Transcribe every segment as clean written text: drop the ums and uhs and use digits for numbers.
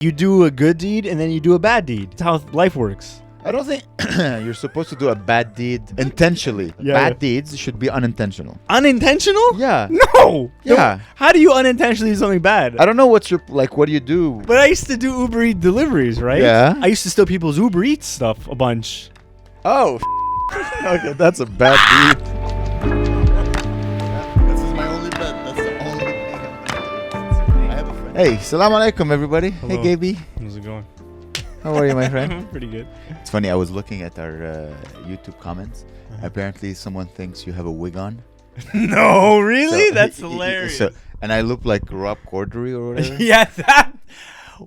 You do a good deed and then you do a bad deed. That's how life works. I don't think you're supposed to do a bad deed intentionally. Bad deeds should be unintentional. Unintentional? Yeah. No. Yeah. How do you unintentionally do something bad? I don't know what do you do? But I used to do Uber Eats deliveries, right? Yeah. I used to steal people's Uber Eats stuff a bunch. Oh. Okay, that's a bad deed. This is my only bet. That's the only thing. I have a friend. Hey, salam alaikum, everybody. Hello. Hey, Gaby. How's it going? How are you, my friend? Pretty good. It's funny. I was looking at our YouTube comments. Apparently, someone thinks you have a wig on. No, really? So, That's hilarious. And I look like Rob Corddry or whatever. Yeah, that.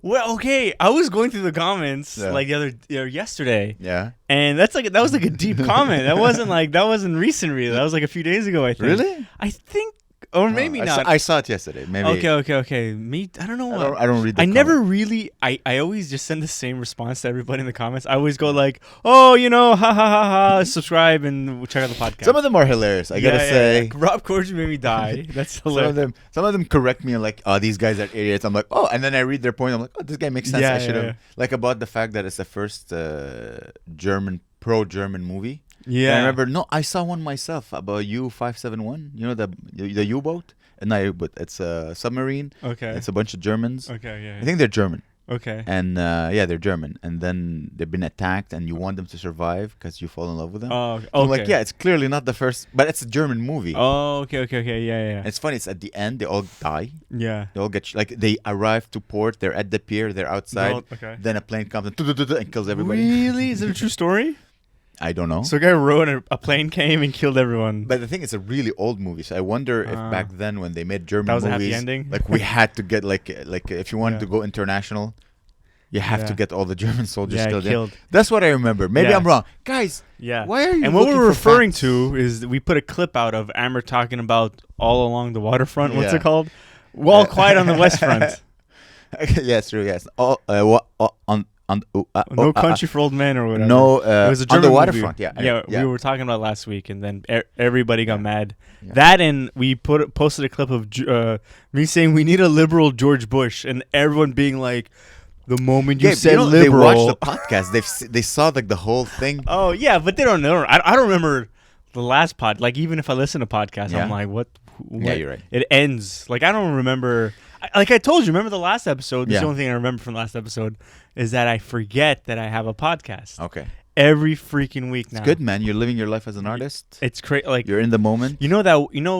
Well, okay. I was going through the comments like yesterday. Yeah. And that was like a deep comment. That wasn't recent, really. That was like a few days ago, I think. Really? I think, or maybe not. I saw it yesterday. Maybe. Okay. Me, I don't know. I don't read. I never really. I always just send the same response to everybody in the comments. I always go like, oh, ha ha ha ha, subscribe and check out the podcast. Some of them are hilarious. I gotta say, Rob Corddry made me die. That's hilarious. Some of them correct me and like, oh, these guys are idiots. I'm like, oh, and then I read their point. I'm like, oh, this guy makes sense. I should have like about the fact that it's the first pro-German movie. Yeah. And I remember. No, I saw one myself about U-571. You know the U-boat. Not a U-boat. It's a submarine. Okay. It's a bunch of Germans. Okay. Yeah. I think they're German. Okay. And they're German. And then they've been attacked, and you want them to survive because you fall in love with them. Oh, okay. So I'm like, yeah, it's clearly not the first, but it's a German movie. Oh, okay. Yeah. And it's funny. It's at the end. They all die. Yeah. They all get they arrive to port. They're at the pier. They're outside. No, okay. Then a plane comes and kills everybody. Really? Is it a true story? I don't know. So a guy rode and a plane came and killed everyone. But the thing, it's a really old movie. So I wonder if back then when they made German that was movies, a happy ending? like we had to get like if you wanted to go international, you have to get all the German soldiers killed. That's what I remember. Maybe I'm wrong, guys. Yeah. Why are you? And what we're referring to is we put a clip out of Amber talking about all along the waterfront. What's it called? All quiet on the west front. Yeah, it's true. Yes. No Country for Old Men or whatever. No, it was a German on the movie. waterfront. Yeah, we were talking about it last week, and then everybody got mad. Yeah. That, and we posted a clip of me saying we need a liberal George Bush, and everyone being like, the moment you said liberal, they watched the podcast. They saw like the whole thing. Oh yeah, but they don't know. I don't remember the last pod. Like even if I listen to podcasts, I'm like, what? Yeah, you're right. It ends. Like I don't remember. Like I told you, remember the last episode? That's the only thing I remember from the last episode is that I forget that I have a podcast. Okay. Every freaking week now. It's good, man. You're living your life as an artist. It's crazy. Like you're in the moment. You know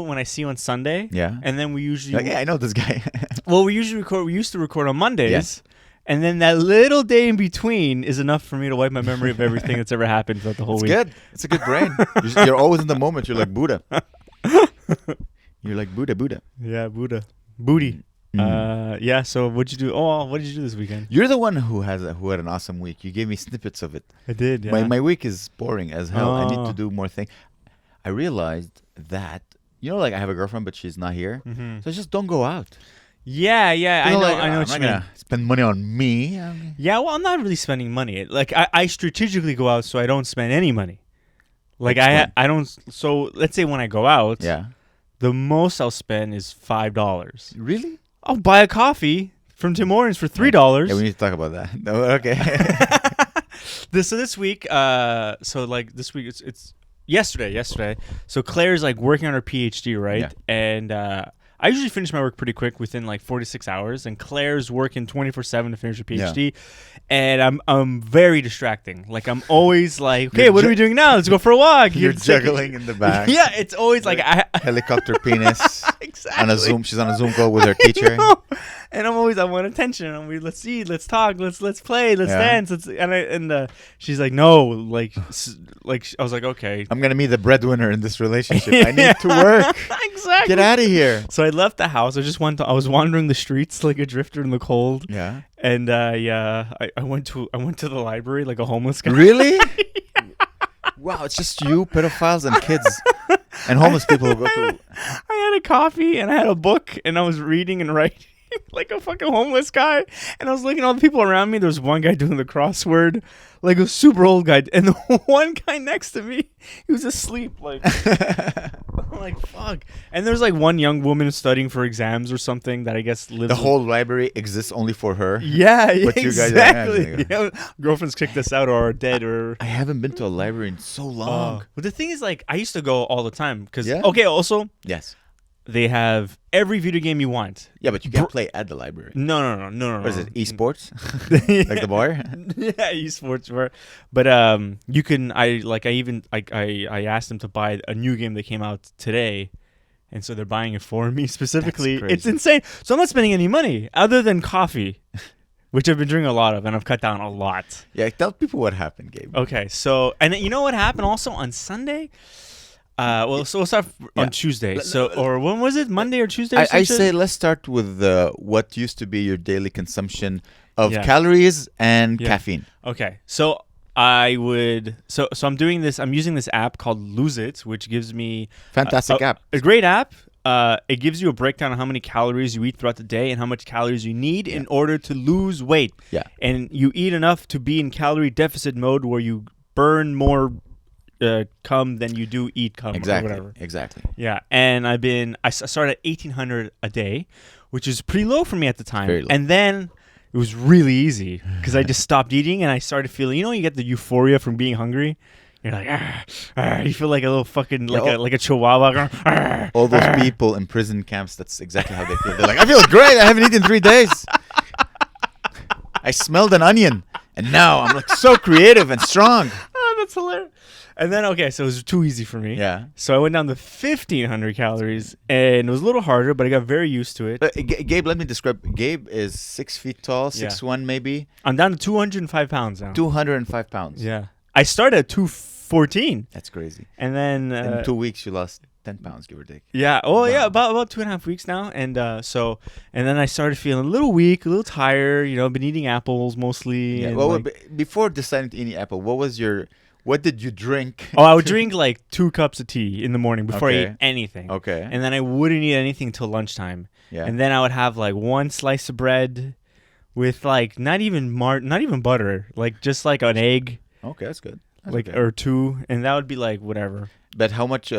when I see you on Sunday. Yeah. And then we usually. I know this guy. Well, we used to record on Mondays. Yes. And then that little day in between is enough for me to wipe my memory of everything that's ever happened throughout the whole week. It's good. It's a good brain. You're always in the moment. You're like Buddha. You're like Buddha. Yeah, Buddha. Booty. Yeah. So what'd you do? Oh, what did you do this weekend? You're the one who had an awesome week. You gave me snippets of it. I did. Yeah. My week is boring as hell. I need to do more things. I realized that like I have a girlfriend, but she's not here. Mm-hmm. So just don't go out. Yeah. I know. I know what you mean. Spend money on me. Yeah. Well, I'm not really spending money. Like I strategically go out so I don't spend any money. Like I don't. So let's say when I go out. Yeah. The most I'll spend is $5. Really? I'll buy a coffee from Tim Hortons for $3. Yeah, we need to talk about that. No, okay. This week, this week it's yesterday. So Claire's like working on her PhD, right? Yeah. And I usually finish my work pretty quick within like 4 to 6 hours, and Claire's working 24/7 to finish her PhD. Yeah. And I'm very distracting. Like I'm always like, okay, what are we doing now? Let's go for a walk. You're juggling in the back. Yeah, it's always like helicopter penis. Exactly. On a Zoom, she's on a Zoom call with her teacher. And I want attention. Let's eat, let's talk, let's play, let's dance. She's like, no, like I was like, okay. I'm gonna be the breadwinner in this relationship. I need to work. Exactly. Get out of here. So I left the house. I was wandering the streets like a drifter in the cold. Yeah. And I went to the library like a homeless guy. Really? Yeah. Wow, it's just you, pedophiles, and kids, and homeless people who go to. I had a coffee and I had a book and I was reading and writing like a fucking homeless guy. And I was looking at all the people around me. There was one guy doing the crossword, like a super old guy, and the one guy next to me, he was asleep, like like, fuck. And there's like one young woman studying for exams or something that I guess lives. The whole library exists only for her. Yeah, But you guys exactly. Yeah, girlfriends kicked us out or are dead or. I haven't been to a library in so long. But the thing is, like, I used to go all the time because. Yeah? Okay, also. Yes. They have every video game you want. Yeah, but you can't play at the library. No. What is it? Esports? Like the bar? Yeah, esports bar. But you can. I asked them to buy a new game that came out today, and so they're buying it for me specifically. It's insane. So I'm not spending any money other than coffee, which I've been drinking a lot of, and I've cut down a lot. Yeah, tell people what happened, Gabe. Okay, so and you know what happened also on Sunday. So we'll start on Tuesday. Or when was it? Monday or Tuesday? Or I say let's start with what used to be your daily consumption of calories and caffeine. Okay, so I would. So I'm doing this. I'm using this app called Lose It, which gives me fantastic app. A great app. It gives you a breakdown of how many calories you eat throughout the day and how much calories you need in order to lose weight. Yeah, and you eat enough to be in calorie deficit mode where you burn more cum than you do eat cum or whatever. Exactly. Yeah, and I started at 1,800 a day, which is pretty low for me at the time. Very low. And then it was really easy because I just stopped eating and I started feeling, you get the euphoria from being hungry. You're like, you feel like a little fucking like a chihuahua. All those people in prison camps, that's exactly how they feel. They're like, I feel great. I haven't eaten in 3 days. I smelled an onion, and now I'm like so creative and strong. Oh, that's hilarious. And then, so it was too easy for me. Yeah. So I went down to 1,500 calories, and it was a little harder, but I got very used to it. Gabe, let me describe. Gabe is 6 feet tall, 6'1" maybe. I'm down to 205 pounds now. 205 pounds. Yeah. I started at 214. That's crazy. And then... in 2 weeks, you lost 10 pounds, give or take. Yeah. Oh, yeah. About 2.5 weeks now. And and then I started feeling a little weak, a little tired. Been eating apples mostly. Yeah. And well, before deciding to eat apple, what did you drink? Oh, I would drink like 2 cups of tea in the morning before I ate anything. Okay. And then I wouldn't eat anything till lunchtime. Yeah. And then I would have like 1 slice of bread with like not even butter, like just like an egg. Okay, that's good. Or 2, and that would be like whatever. But how much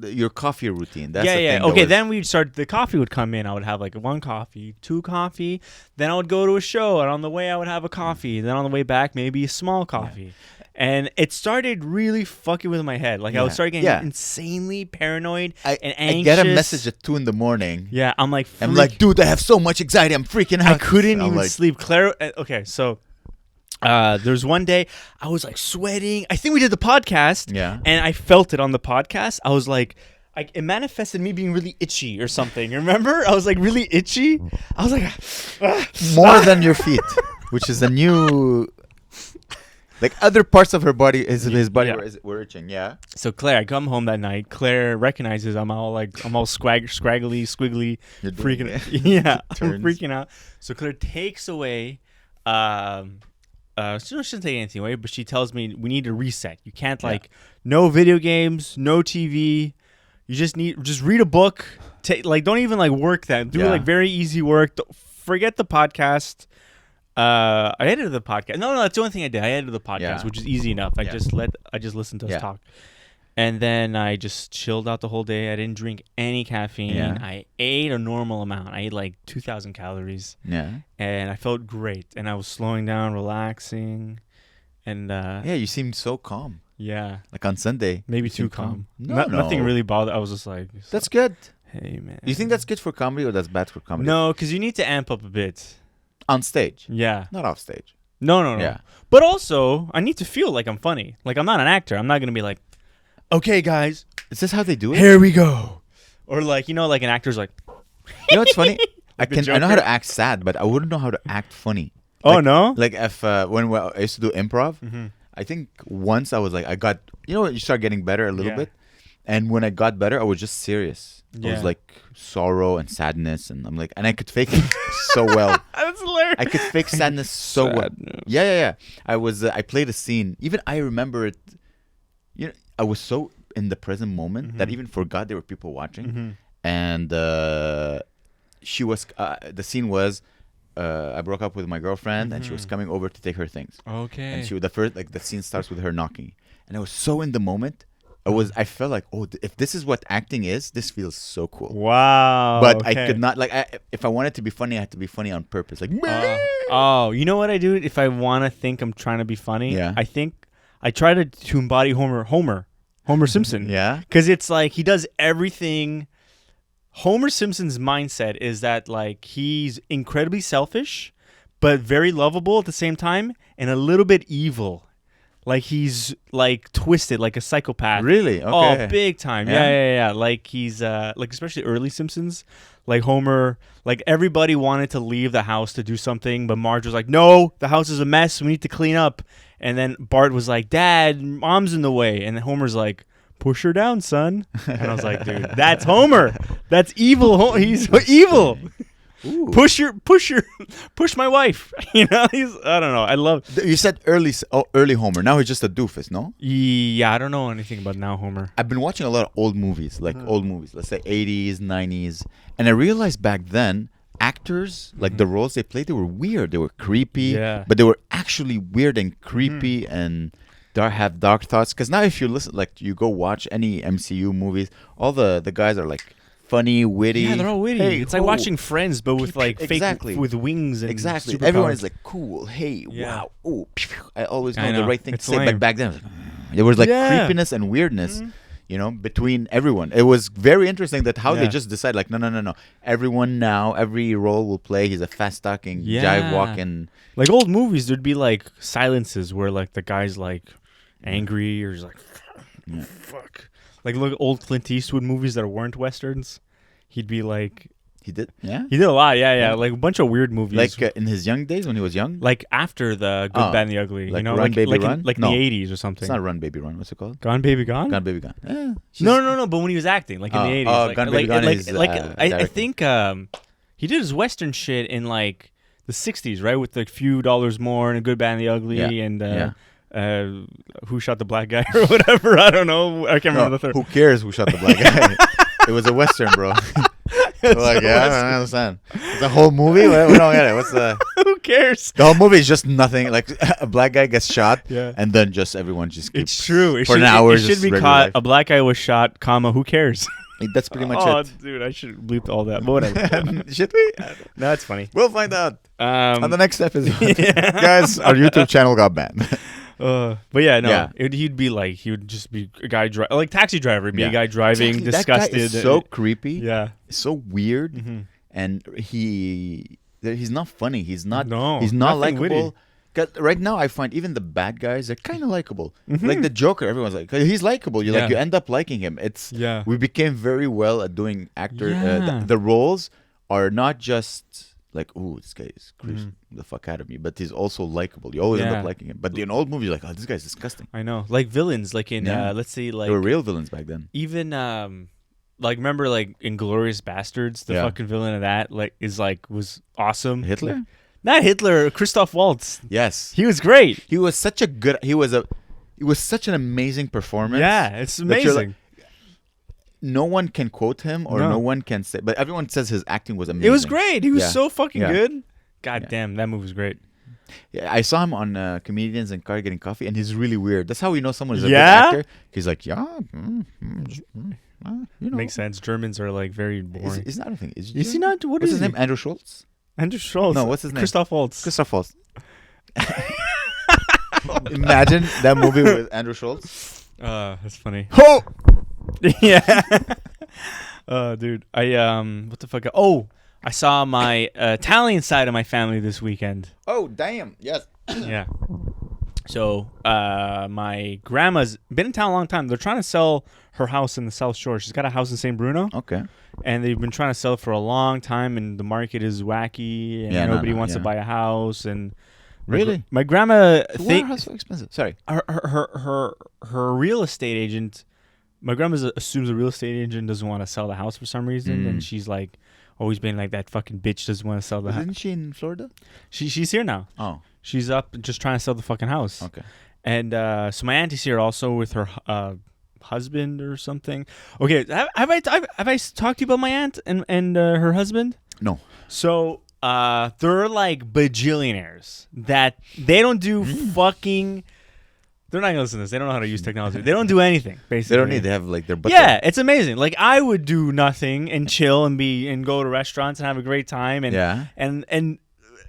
your coffee routine? That's the thing. Okay, then we'd start. The coffee would come in. I would have like 1 coffee, 2 coffee. Then I would go to a show, and on the way I would have a coffee. Then on the way back, maybe a small coffee. Yeah. And it started really fucking with my head. Like I would start getting insanely paranoid and anxious. I get a message at 2 a.m. Yeah, I'm like, dude, I have so much anxiety. I'm freaking out. I couldn't even sleep. Claire. Okay, so. There's one day I was like sweating. I think we did the podcast. Yeah. And I felt it on the podcast. I was like, it manifested me being really itchy or something. You remember? I was like really itchy. I was like, more than your feet, which is a new. Like other parts of his body were itching. Yeah. So Claire, I come home that night. Claire recognizes I'm all scraggly, squiggly, freaking out. Yeah, I'm freaking out. So Claire takes away. She doesn't take anything away, but she tells me we need to reset. You can't no video games, no TV. You just read a book. Don't even work that. Do very easy work. Forget the podcast. I edited the podcast. No, that's the only thing I did. I edited the podcast, which is easy enough. I just listened to us talk. And then I just chilled out the whole day. I didn't drink any caffeine. Yeah. I ate a normal amount. I ate like 2,000 calories. Yeah. And I felt great. And I was slowing down, relaxing. And you seemed so calm. Yeah. Like on Sunday. Maybe too calm. No. Nothing really bothered. I was just like... That's good. Hey, man. Do you think that's good for comedy or that's bad for comedy? No, because you need to amp up a bit. On stage? Yeah. Not off stage? No. Yeah. But also, I need to feel like I'm funny. Like, I'm not an actor. I'm not going to be like, okay, guys. Is this how they do it? Here we go. Or like, an actor's like... You know what's funny? I know how to act sad, but I wouldn't know how to act funny. Oh, no? Like if when I used to do improv, I think once I was like, you start getting better a little bit. And when I got better, I was just serious. It was like sorrow and sadness. And I'm like, and I could fake it so well. That's hilarious. I could fake sadness so well. Yeah. I played a scene. Even I remember it. I was so in the present moment that I even forgot there were people watching. And she was, the scene was, I broke up with my girlfriend and she was coming over to take her things. Okay. And the scene starts with her knocking. And I was so in the moment I felt like, oh, if this is what acting is, this feels so cool. Wow. But I could not, if I wanted to be funny, I had to be funny on purpose. Like, you know what I do? If I want to think I'm trying to be funny, I think I try to embody Homer Simpson. Yeah. Because it's like he does everything. Homer Simpson's mindset is that like he's incredibly selfish, but very lovable at the same time, and a little bit evil. Like he's like twisted, like a psychopath. Really? Okay. Oh, big time. Yeah. Like he's like especially early Simpsons. Like Homer, like everybody wanted to leave the house to do something, but Marge was like, "No, the house is a mess. We need to clean up." And then Bart was like, "Dad, Mom's in the way." And then Homer's like, "Push her down, son." And I was like, "Dude, that's Homer. That's evil. He's evil. Ooh. Push my wife." You know, I don't know. I love. You said early Homer. Now he's just a doofus, no? Yeah, I don't know anything about now Homer. I've been watching a lot of old movies, let's say 80s, 90s, and I realized back then actors, like the roles they played, they were weird. They were creepy, but they were actually weird and creepy and have dark thoughts. Because now if you listen, like you go watch any MCU movies, all the guys are like funny, witty. Yeah, they're all witty. Hey, it's like watching Friends, but with like fake, with wings and superpowers. Everyone is like cool. Hey, wow. Oh, I always know the right thing to say. But back then, there was like creepiness and weirdness. You know, between everyone. It was very interesting that how they just decide, like, no. Everyone now, every role will play. He's a fast talking, jive walking. Like old movies, there'd be like silences where like the guy's like angry or he's like, fuck. Like look at old Clint Eastwood movies that weren't westerns. He'd be like, he did, yeah. He did a lot, yeah. Like a bunch of weird movies. Like in his young days when he was young. Like after the Good, Bad, and the Ugly. Like you know, Run, like Baby, Run? Like in the 80s or something. It's not Run, Baby, Run. What's it called? Gone, Baby, Gone. Gone, Baby, Gone. Yeah. No. But when he was acting, like in the 80s. Oh, Gone, Baby, Gone is I think he did his western shit in like the 60s, right? With like Few Dollars More and a Good, Bad, and the Ugly and. Who shot the black guy or whatever? I don't know. I can't remember the third. Who cares who shot the black guy? It was a western, bro. Like, I don't understand. It's a whole movie. We don't get it. What's the? Who cares? The whole movie is just nothing. Like a black guy gets shot, and then just everyone just keeps. It's true. It should be caught. Life. A black guy was shot, comma. Who cares? That's pretty much it. Oh, dude, I should bleep all that. But whatever. Should we? No, it's funny. We'll find out on the next episode. Guys, our YouTube channel got banned. But yeah, no, he'd be like, he would just be a guy like Taxi Driver, be a guy driving, disgusted. That guy is so creepy. Yeah, so weird, and he's not funny. He's not. No, he's not likable. Cause right now, I find even the bad guys are kind of likable. Like the Joker, everyone's like, he's likable. You end up liking him. We became very well at doing actor. The roles are not just. Like, ooh, this guy is creeps the fuck out of me. But he's also likable. You always end up liking him. But in old movies, you're like, oh, this guy's disgusting. I know. Like villains, like in, let's see, like... They were real villains back then. Even, like, remember, like, Inglourious Bastards? The fucking villain of that, like, was awesome. Hitler? Like, not Hitler, Christoph Waltz. Yes. He was great. He was such a good... He was such an amazing performance. Yeah, it's amazing. No one can quote him or no one can say, but everyone says his acting was amazing. It was great. He was so fucking good. God damn, that movie was great. Yeah, I saw him on Comedians in Car Getting Coffee, and he's really weird. That's how we know someone is a good actor. He's like, Makes sense. Germans are like very boring. Is not a thing. Is he not? What's his name? Andrew Schultz? Andrew Schultz. No, what's his name? Christoph Waltz. Christoph Waltz. Imagine that movie with Andrew Schultz. That's funny. Ho! Yeah. Dude, what the fuck? Oh, I saw my Italian side of my family this weekend. Oh, damn. Yes. Yeah. So, my grandma's been in town a long time. They're trying to sell her house in the South Shore. She's got a house in St. Bruno. Okay. And they've been trying to sell it for a long time, and the market is wacky, and nobody wants to buy a house. And really, my grandma why are houses so expensive? Sorry, her real estate agent. My grandma assumes a real estate agent doesn't want to sell the house for some reason, and she's like always been like, that fucking bitch doesn't want to sell the house. Isn't she in Florida? She's here now. Oh, she's up just trying to sell the fucking house. Okay. And so my auntie's here also with her husband or something. Okay, have I talked to you about my aunt and her husband? No. So they're like bajillionaires that they don't do fucking They're not gonna listen to this. They don't know how to use technology. They don't do anything. Basically, They don't need. They have like their butt. Yeah, it's amazing. Like I would do nothing and chill and go to restaurants and have a great time and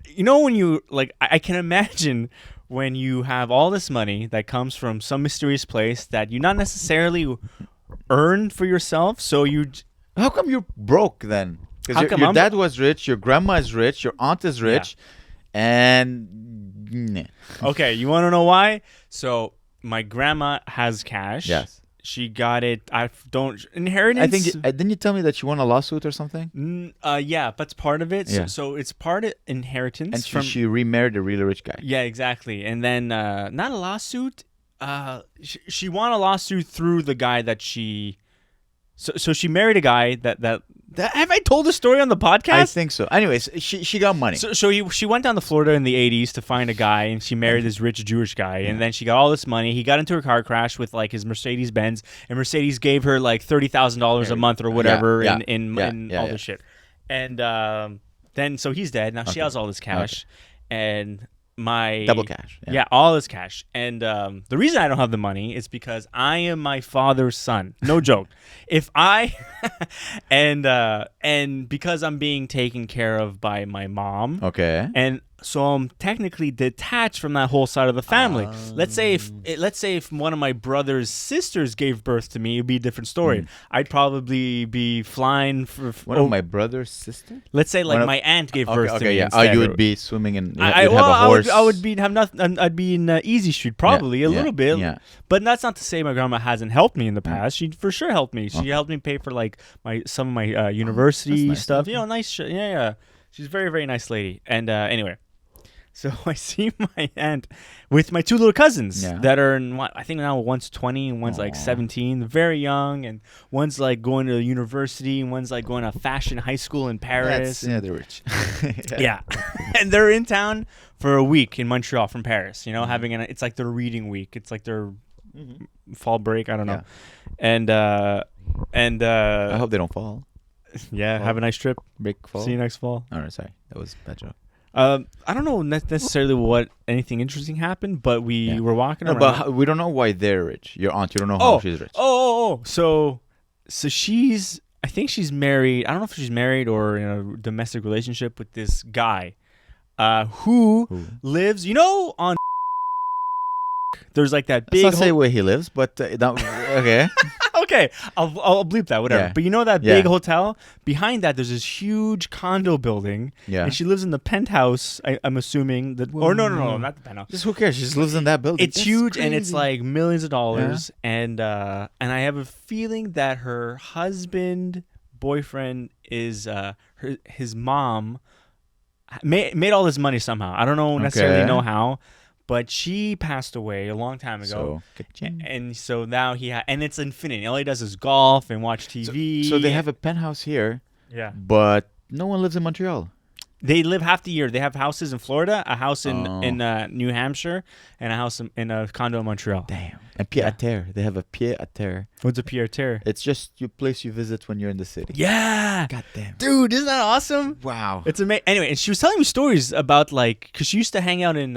you know when you like I can imagine when you have all this money that comes from some mysterious place that you not necessarily earned for yourself. So you. How come you're broke then? Because your dad was rich, your grandma is rich, your aunt is rich, and okay, you want to know why? So my grandma has cash. Yes. She got it. I don't inheritance. I think didn't you tell me that she won a lawsuit or something? Yeah, that's part of it. Yeah. So it's part of inheritance. And she remarried a really rich guy. Yeah, exactly. And then not a lawsuit. She won a lawsuit through the guy that she. So she married a guy that have I told the story on the podcast? I think so. Anyways, she got money. So she went down to Florida in the 80s to find a guy, and she married this rich Jewish guy, and then she got all this money. He got into a car crash with like his Mercedes Benz, and Mercedes gave her like $30,000 a month or whatever in all this shit. And then so he's dead. Now she has all this cash, and my double cash. Yeah, all this cash. And the reason I don't have the money is because I am my father's son. No joke. If I and because I'm being taken care of by my mom. Okay. And so I'm technically detached from that whole side of the family. Let's say if one of my brother's sisters gave birth to me, it'd be a different story. I'd probably be flying for one of my brother's sisters. Let's say like my aunt gave birth to me. Yeah. Instead. You would be swimming in. You'd have a horse. I would be have nothing. I'd be in Easy Street probably a little bit. Yeah. But that's not to say my grandma hasn't helped me in the past. She for sure helped me. She helped me pay for like some of my university nice. stuff. You know, nice shit. Yeah. She's a very, very nice lady. And anyway. So I see my aunt with my two little cousins that are in, I think now one's 20 and one's like 17, very young, and one's like going to university and one's like going to fashion high school in Paris. They're rich. Yeah. And they're in town for a week in Montreal from Paris, you know, it's like their reading week. It's like their fall break. I don't know. And I hope they don't fall. Yeah. Have a nice trip. Break fall. See you next fall. All right. Sorry. That was a bad joke. I don't know necessarily what anything interesting happened, but we were walking around. But we don't know why they're rich. Your aunt, you don't know how she's rich. So she's, I think she's married. I don't know if she's married or in a domestic relationship with this guy, who lives, you know, on. There's like that big. Let's not say where he lives, but okay. Okay, I'll bleep that, whatever. Yeah. But you know that big hotel? Behind that, there's this huge condo building. Yeah. And she lives in the penthouse, I'm assuming. Or no, not the penthouse. Just who cares? She just lives in that building. It's huge, and it's like millions of dollars. Yeah. And I have a feeling that her boyfriend is his mom made all this money somehow. I don't know necessarily know how. But she passed away a long time ago, and so now and it's infinite. All he does is golf and watch TV. So they have a penthouse here, but no one lives in Montreal. They live half the year. They have houses in Florida, a house in New Hampshire, and a house in a condo in Montreal. Damn. And pied-à-terre. They have a pied-à-terre. What's a pied-à-terre? It's just your place you visit when you're in the city. Yeah. God damn. Dude, isn't that awesome? Wow. It's amazing. Anyway, and she was telling me stories about like, because she used to hang out in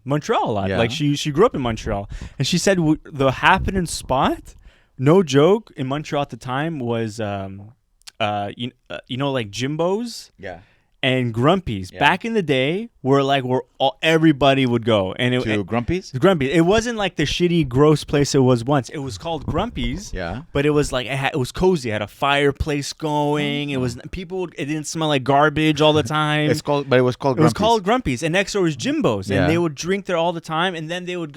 Montreal a lot. Yeah. Like she grew up in Montreal. And she said the happening spot, no joke, in Montreal at the time was, you know, like Jimbo's. Yeah. And Grumpy's back in the day were like everybody would go and Grumpy's. It wasn't like the shitty gross place it was once. It was called Grumpy's. Yeah. But it was like it was cozy. It had a fireplace going. It was it didn't smell like garbage all the time. It was called Grumpy's. It was called Grumpy's, and next door was Jimbo's, and they would drink there all the time. And then they would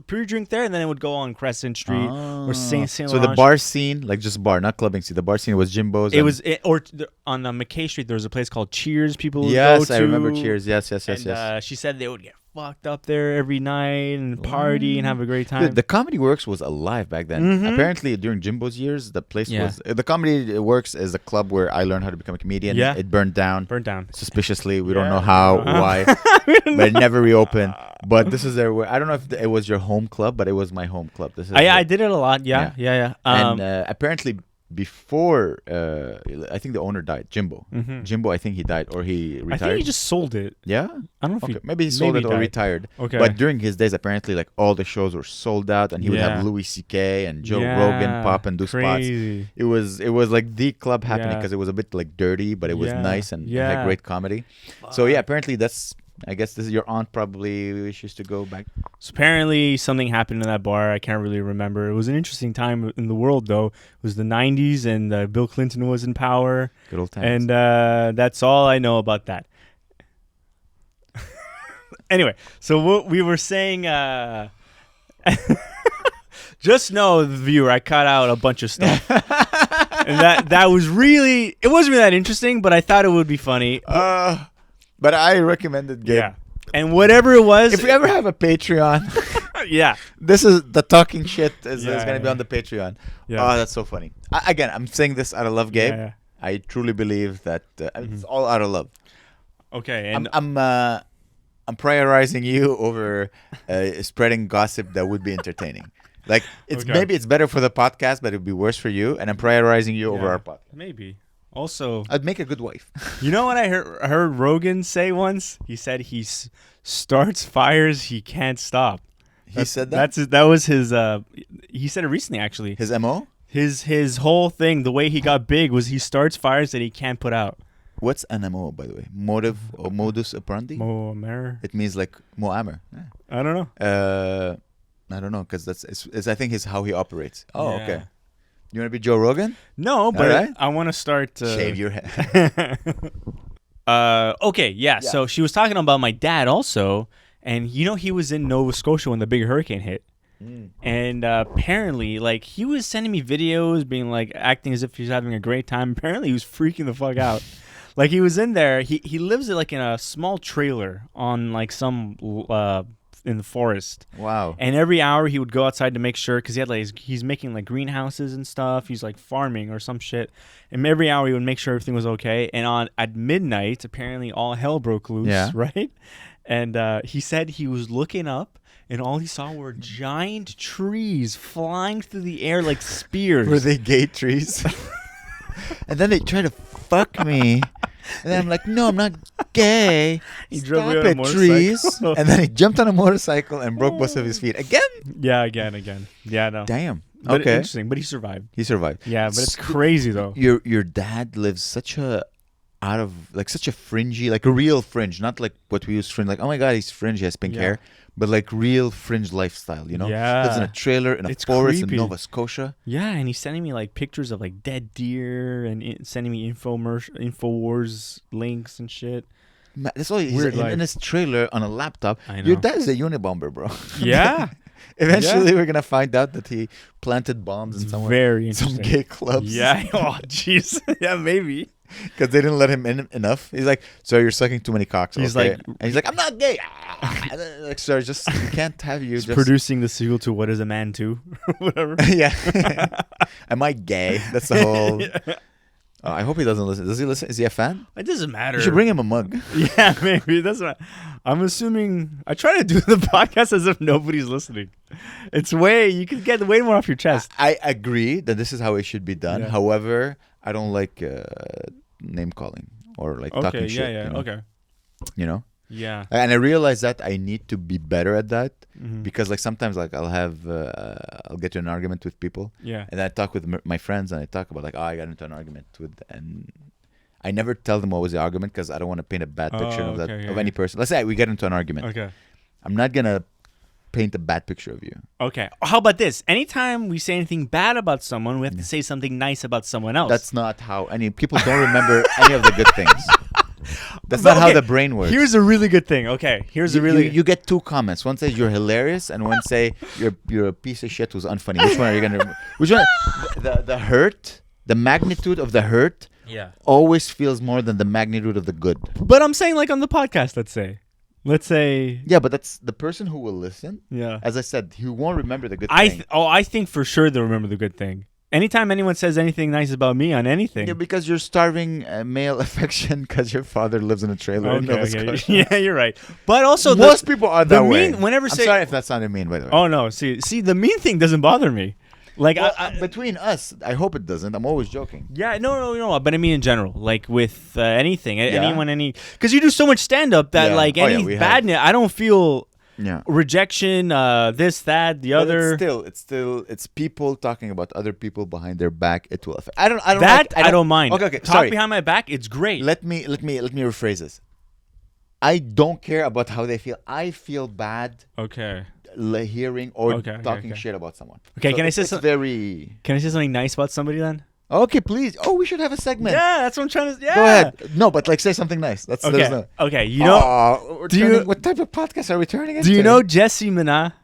pre-drink there, and then it would go on Crescent Street or Saint Laurent. So the bar scene, like just bar, not clubbing scene. The bar scene was Jimbo's. On McKay Street there was a place called Cheers. People would go to. I remember Cheers. Yes. She said they would get fucked up there every night and party and have a great time. The Comedy Works was alive back then. Mm-hmm. Apparently, during Jimbo's years, the place was... The Comedy Works is a club where I learned how to become a comedian. Yeah. It burned down. Suspiciously. We don't know how, why. But it never reopened. But this is I don't know if it was your home club, but it was my home club. I did it a lot. Yeah. And apparently... before I think the owner died, Jimbo. Jimbo, I think he died or he retired. I think he just sold it. Yeah, I don't know if maybe he sold it or retired. Okay, but during his days, apparently, like all the shows were sold out, and he would have Louis C.K. and Joe Rogan pop and do spots. It was like the club happening because it was a bit like dirty, but it was nice and had great comedy. So yeah, apparently that's. I guess this is your aunt probably wishes to go back. So apparently something happened in that bar. I can't really remember. It was an interesting time in the world, though. It was the 90s, and Bill Clinton was in power. Good old times. And that's all I know about that. Anyway, so what we were saying... just know, the viewer, I cut out a bunch of stuff. And that was really... It wasn't really that interesting, but I thought it would be funny. But I recommended Gabe. Yeah. And whatever it was... If we ever have a Patreon... yeah. This is the talking shit is going to be on the Patreon. Yeah. Oh, that's so funny. Again, I'm saying this out of love, Gabe. Yeah. I truly believe that it's all out of love. Okay. And I'm prioritizing you over spreading gossip that would be entertaining. Like, maybe it's better for the podcast, but it would be worse for you. And I'm prioritizing you over our podcast. Maybe. Also, I'd make a good wife. You know what I heard Rogan say once? He said he starts fires he can't stop. He said that? That was his... he said it recently, actually. His MO? His whole thing, the way he got big, was he starts fires that he can't put out. What's an MO, by the way? Motive or modus operandi? Mo'amer. It means like Mo'amer. Yeah. I don't know. I don't know, because it's I think is how he operates. Oh, okay. You want to be Joe Rogan? No, but I want to start... Shave your head. Okay, yeah. So she was talking about my dad also, and he was in Nova Scotia when the big hurricane hit. And apparently, like, he was sending me videos, being like, acting as if he was having a great time. Apparently, he was freaking the fuck out. Like, he was in there. He lives like in a small trailer on like some... in the forest. Wow. And every hour he would go outside to make sure, because he had like he's making like greenhouses and stuff. He's like farming or some shit. And every hour he would make sure everything was okay. And at midnight, apparently all hell broke loose, right? And he said he was looking up, and all he saw were giant trees flying through the air like spears. Were they gay trees? And then they tried to fuck me. And then I'm like, no, I'm not gay. He drove me on a motorcycle. Trees. And then he jumped on a motorcycle and broke both of his feet. Again? Yeah, again. Yeah, no. Damn. But okay. Interesting, but he survived. Yeah, but it's crazy, though. Your dad lives such a fringy, like a real fringe, not like what we use fringe, like, oh my God, he's fringe, he has pink hair. But like real fringe lifestyle, Yeah. Lives in a trailer in a forest in Nova Scotia. Yeah, and he's sending me like pictures of like dead deer and sending me InfoWars links and shit. That's all he's in his trailer on a laptop. I know. Your dad is a Unabomber, bro. Yeah. Eventually, we're gonna find out that he planted bombs in some gay clubs. Yeah. Oh, jeez. Yeah, maybe. Because they didn't let him in enough. He's like, "Sir, you're sucking too many cocks." He's like, "I'm not gay." Like, sir, just can't have you. Just producing the sequel to What Is a Man To? Whatever. Yeah. Am I gay? That's the whole. I hope he doesn't listen. Does he listen? Is he a fan? It doesn't matter. You should bring him a mug. Yeah, maybe. That's what I'm assuming. I try to do the podcast as if nobody's listening. You can get way more off your chest. I agree that this is how it should be done. Yeah. However, I don't like name calling or like talking shit. Yeah, okay. You know? Yeah. And I realize that I need to be better at that Mm-hmm. because like sometimes like I'll get into an argument with people. Yeah. And I talk with my friends and I talk about like, I got into an argument and I never tell them what was the argument because I don't want to paint a bad picture of any person. Let's say we get into an argument. Okay. I'm not going to paint a bad picture of you. Okay. How about this? Anytime we say anything bad about someone, we have to say something nice about someone else. That's not how people don't remember any of the good things. That's not how the brain works. Here's a really good thing. Okay. You get two comments. One says you're hilarious, and one say you're a piece of shit who's unfunny. Which one are you gonna? Which one? The hurt, the magnitude of the hurt, always feels more than the magnitude of the good. But I'm saying like on the podcast, let's say. Yeah, but that's the person who will listen. Yeah. As I said, he won't remember the good thing. I think for sure they'll remember the good thing. Anytime anyone says anything nice about me on anything. Yeah, because you're starving male affection because your father lives in a trailer in Nova Scotia. Yeah, you're right. But also most people are that way. I'm sorry if that sounded mean, by the way. Oh no, see, the mean thing doesn't bother me. Like between us, I hope it doesn't. I'm always joking. Yeah, no. But I mean in general, like with anything, anyone, because you do so much stand up that like any badness, I don't feel rejection, this, that, the other. It's still people talking about other people behind their back. It will affect. I don't mind. Okay. Talk behind my back. It's great. Let me rephrase this. I don't care about how they feel. I feel bad. Okay. Hearing or talking shit about someone. Okay, so can I say something? Can I say something nice about somebody then? Okay, please. Oh, we should have a segment. Yeah, that's what I'm trying to. Yeah. Go ahead. No, but like say something nice. That's okay. Okay, you know. What type of podcast are we turning into? Do you know Jesse Mina?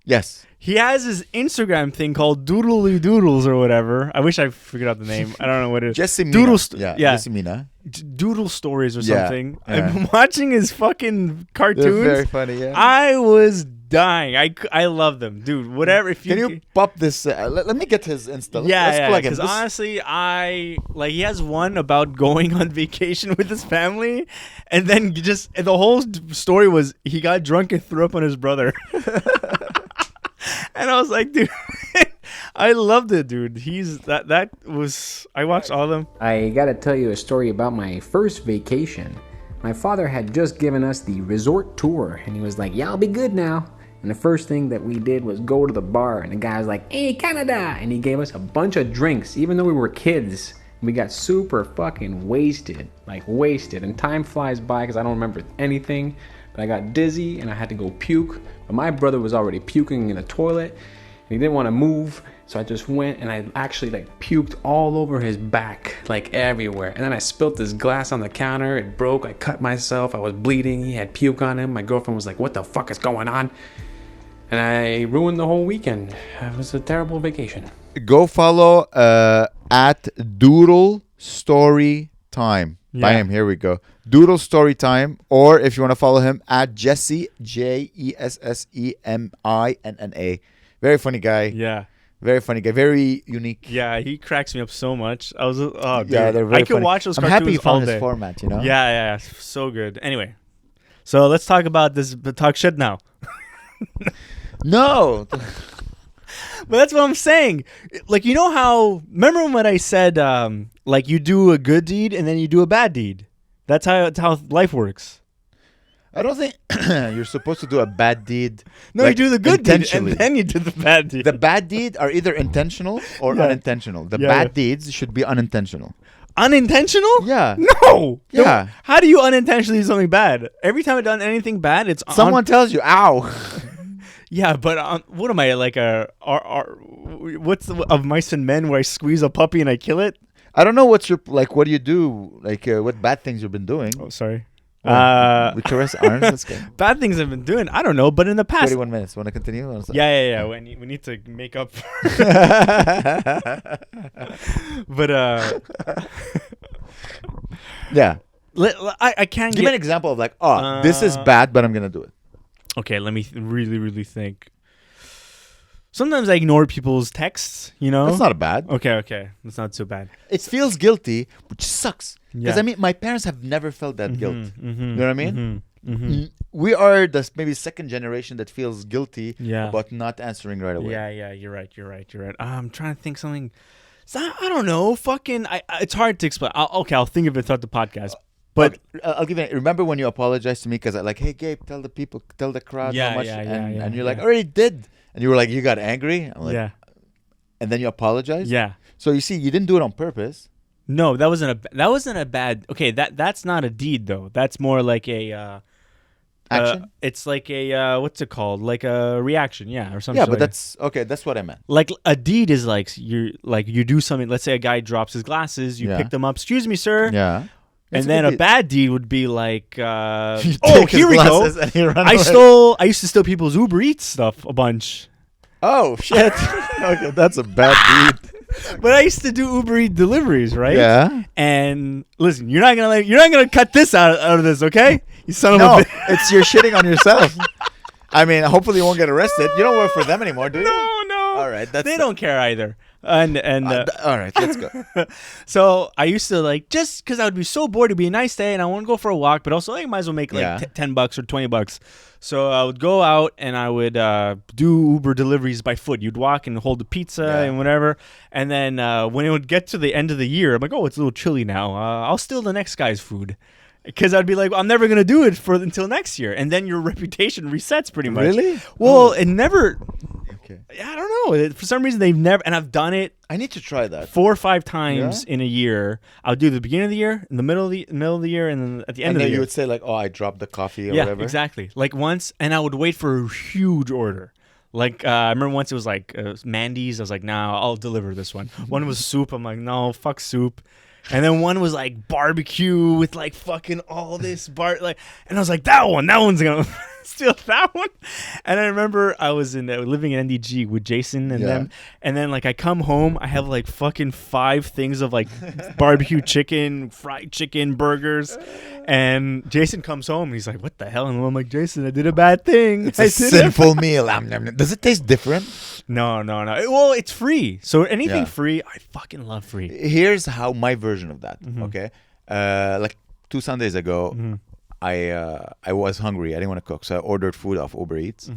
Yes. He has his Instagram thing called Doodly Doodles or whatever. I wish I figured out the name. I don't know what it is. Jesse Mina. Jesse Mina. Doodle Stories or something. Yeah. I'm watching his fucking cartoons. They're very funny, yeah. I was dying. I love them, dude. Whatever. If can you pop this? Let me get his Insta. Yeah, because honestly, he has one about going on vacation with his family, and then the whole story was he got drunk and threw up on his brother. And I was like, dude, I loved it, dude. I watched all of them. I gotta tell you a story about my first vacation. My father had just given us the resort tour, and he was like, y'all be good now. And the first thing that we did was go to the bar, and the guy was like, hey, Canada! And he gave us a bunch of drinks, even though we were kids. We got super fucking wasted. And time flies by because I don't remember anything. But I got dizzy and I had to go puke. But my brother was already puking in the toilet and he didn't want to move. So I just went and I actually puked all over his back, everywhere. And then I spilt this glass on the counter. It broke. I cut myself. I was bleeding. He had puke on him. My girlfriend was like, what the fuck is going on? And I ruined the whole weekend. It was a terrible vacation. Go follow at Doodle Story Time. Yeah. By him, here we go. Doodle Story Time, or if you want to follow him at Jesse JESSEMINNA. Very funny guy. Yeah. Very funny guy. Very unique. Yeah, he cracks me up so much. Dude. Yeah, they're very I could watch those cartoons I'm happy he found his format, you know? Yeah, so good. Anyway, so let's talk about this. Talk shit now. No. But that's what I'm saying. You know how... Remember when I said, you do a good deed and then you do a bad deed? That's how life works. I don't think you're supposed to do a bad deed. No, you do the good deed and then you do the bad deed. The bad deed are either intentional or unintentional. The bad deeds should be unintentional. Unintentional? Yeah. No. Yeah. How do you unintentionally do something bad? Every time I've done anything bad, it's... Someone tells you, ow. Yeah, but what am I, what's of Mice and Men where I squeeze a puppy and I kill it? I don't know what do you do? What bad things you've been doing? Oh, sorry. We caress arms. Let's go. Bad things I've been doing. I don't know, but in the past. 31 minutes. Want to continue? Yeah. We need to make up for But, yeah. I can't give me an example of this is bad, but I'm going to do it. Okay, let me really, really think. Sometimes I ignore people's texts, you know? That's not bad. Okay. That's not so bad. It feels guilty, which sucks. Because, my parents have never felt that guilt. You know what I mean? We are the maybe second generation that feels guilty about not answering right away. Yeah, you're right. I'm trying to think something. I don't know. It's hard to explain. I'll think of it throughout the podcast. But I'll give you. Remember when you apologized to me because hey Gabe, tell the crowd how much, and you're like, I already did, and you were like, you got angry. I'm like, yeah, and then you apologized. Yeah. So you see, you didn't do it on purpose. No, that wasn't a bad. Okay, that's not a deed though. That's more like a action. It's like a what's it called? Like a reaction, or something. Yeah, but that's okay. That's what I meant. Like a deed is you do something. Let's say a guy drops his glasses. You pick them up. Excuse me, sir. Yeah. And then a bad deed would be like, here we go. I used to steal people's Uber Eats stuff a bunch. Oh shit! Okay, that's a bad deed. But I used to do Uber Eats deliveries, right? Yeah. And listen, you're not gonna cut this out of this, okay? You son of a bitch. It's you're shitting on yourself. Hopefully you won't get arrested. You don't work for them anymore, do you? No. All right, they don't care either. And all right, let's go. So I used to like, just because I would be so bored, it'd be a nice day, and I want to go for a walk, but also I might as well make like $10 or $20. So I would go out and I would do Uber deliveries by foot. You'd walk and hold the pizza and whatever, and then when it would get to the end of the year, I'm like, oh, it's a little chilly now. I'll steal the next guy's food. Because I'd be like, I'm never gonna do it until next year, and then your reputation resets pretty much. Really? Well, it never. Okay. I don't know. For some reason, they've never, and I've done it. I need to try that 4 or 5 times in a year. I'll do the beginning of the year, in the middle of the year, and then at the end of the year. And then you would say like, oh, I dropped the coffee or whatever. Yeah, exactly. Like once, and I would wait for a huge order. Like I remember once it was like Mandy's. I was like, nah, I'll deliver this one. One was soup. I'm like, no, fuck soup. And then one was like barbecue with like fucking all this and I was like, that one's gonna steal that one. And I remember I was living in NDG with Jason and them, and then like I come home, I have like fucking 5 things of like barbecue chicken, fried chicken, burgers, and Jason comes home and he's like, what the hell? And I'm like, Jason, I did a bad thing. It's a sinful meal. Does it taste different? No. Well, it's free, so anything free, I fucking love free. Here's how my version of that. Okay, like 2 Sundays ago, I was hungry. I didn't want to cook, so I ordered food off Uber Eats.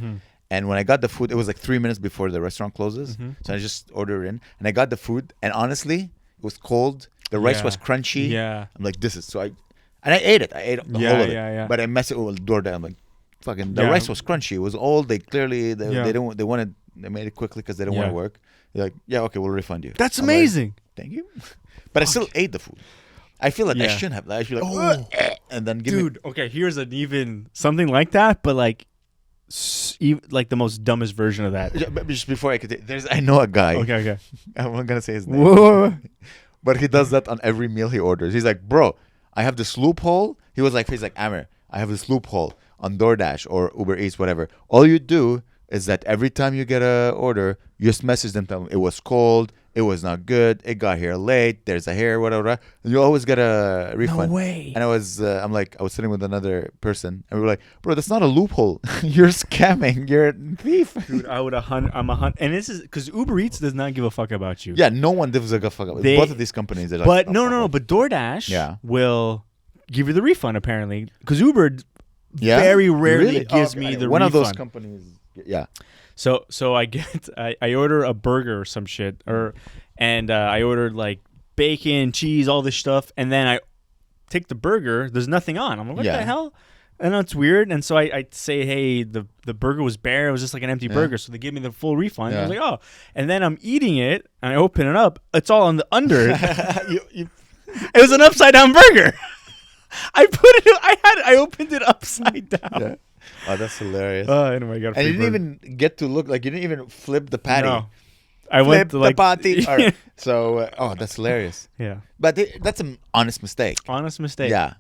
And when I got the food, it was like 3 minutes before the restaurant closes. So I just ordered in, and I got the food, and honestly, it was cold. The rice was crunchy. Yeah, I'm like, this is so. I ate it. I ate the whole of it. Yeah. But I messed it with DoorDash. I'm like, fucking. The rice was crunchy. It was old. They clearly they made it quickly because they didn't want to work. They're like, yeah, okay, we'll refund you. That's amazing. Like, thank you. But I still ate the food. I feel like I shouldn't have. I feel like, and then give me. Okay, here's an even something like that, but like the most dumbest version of that. But just before I could, I know a guy. Okay. I'm not gonna say his name. But he does that on every meal he orders. He's like, bro, I have this loophole. He's like, Amir, I have this loophole on DoorDash or Uber Eats, whatever. All you do is that every time you get a order, you just message them, tell them it was cold, it was not good, it got here late, there's a hair, whatever. And you always get a refund. No way. And I was sitting with another person, and we were like, bro, that's not a loophole. You're scamming. You're a thief. Dude, I'm 100. And this is because Uber Eats does not give a fuck about you. Yeah, no one gives a fuck about both of these companies. Are like, but no. But DoorDash will give you the refund apparently, because Uber very rarely gives me the refund. One of those companies. Yeah. So I order a burger or some shit, and I ordered like bacon, cheese, all this stuff, and then I take the burger. There's nothing on. I'm like, what the hell? And it's weird. And so I say, hey, the burger was bare. It was just like an empty burger. So they give me the full refund. I was like, oh. And then I'm eating it, and I open it up. It's all on the under. It was an upside down burger. I opened it upside down. Yeah. Oh, that's hilarious. Anyway, I got and you didn't even get to look, like you didn't even flip the patty. No. I went to like the patty. All right. So, that's hilarious. Yeah. But that's an honest mistake. Honest mistake. Yeah.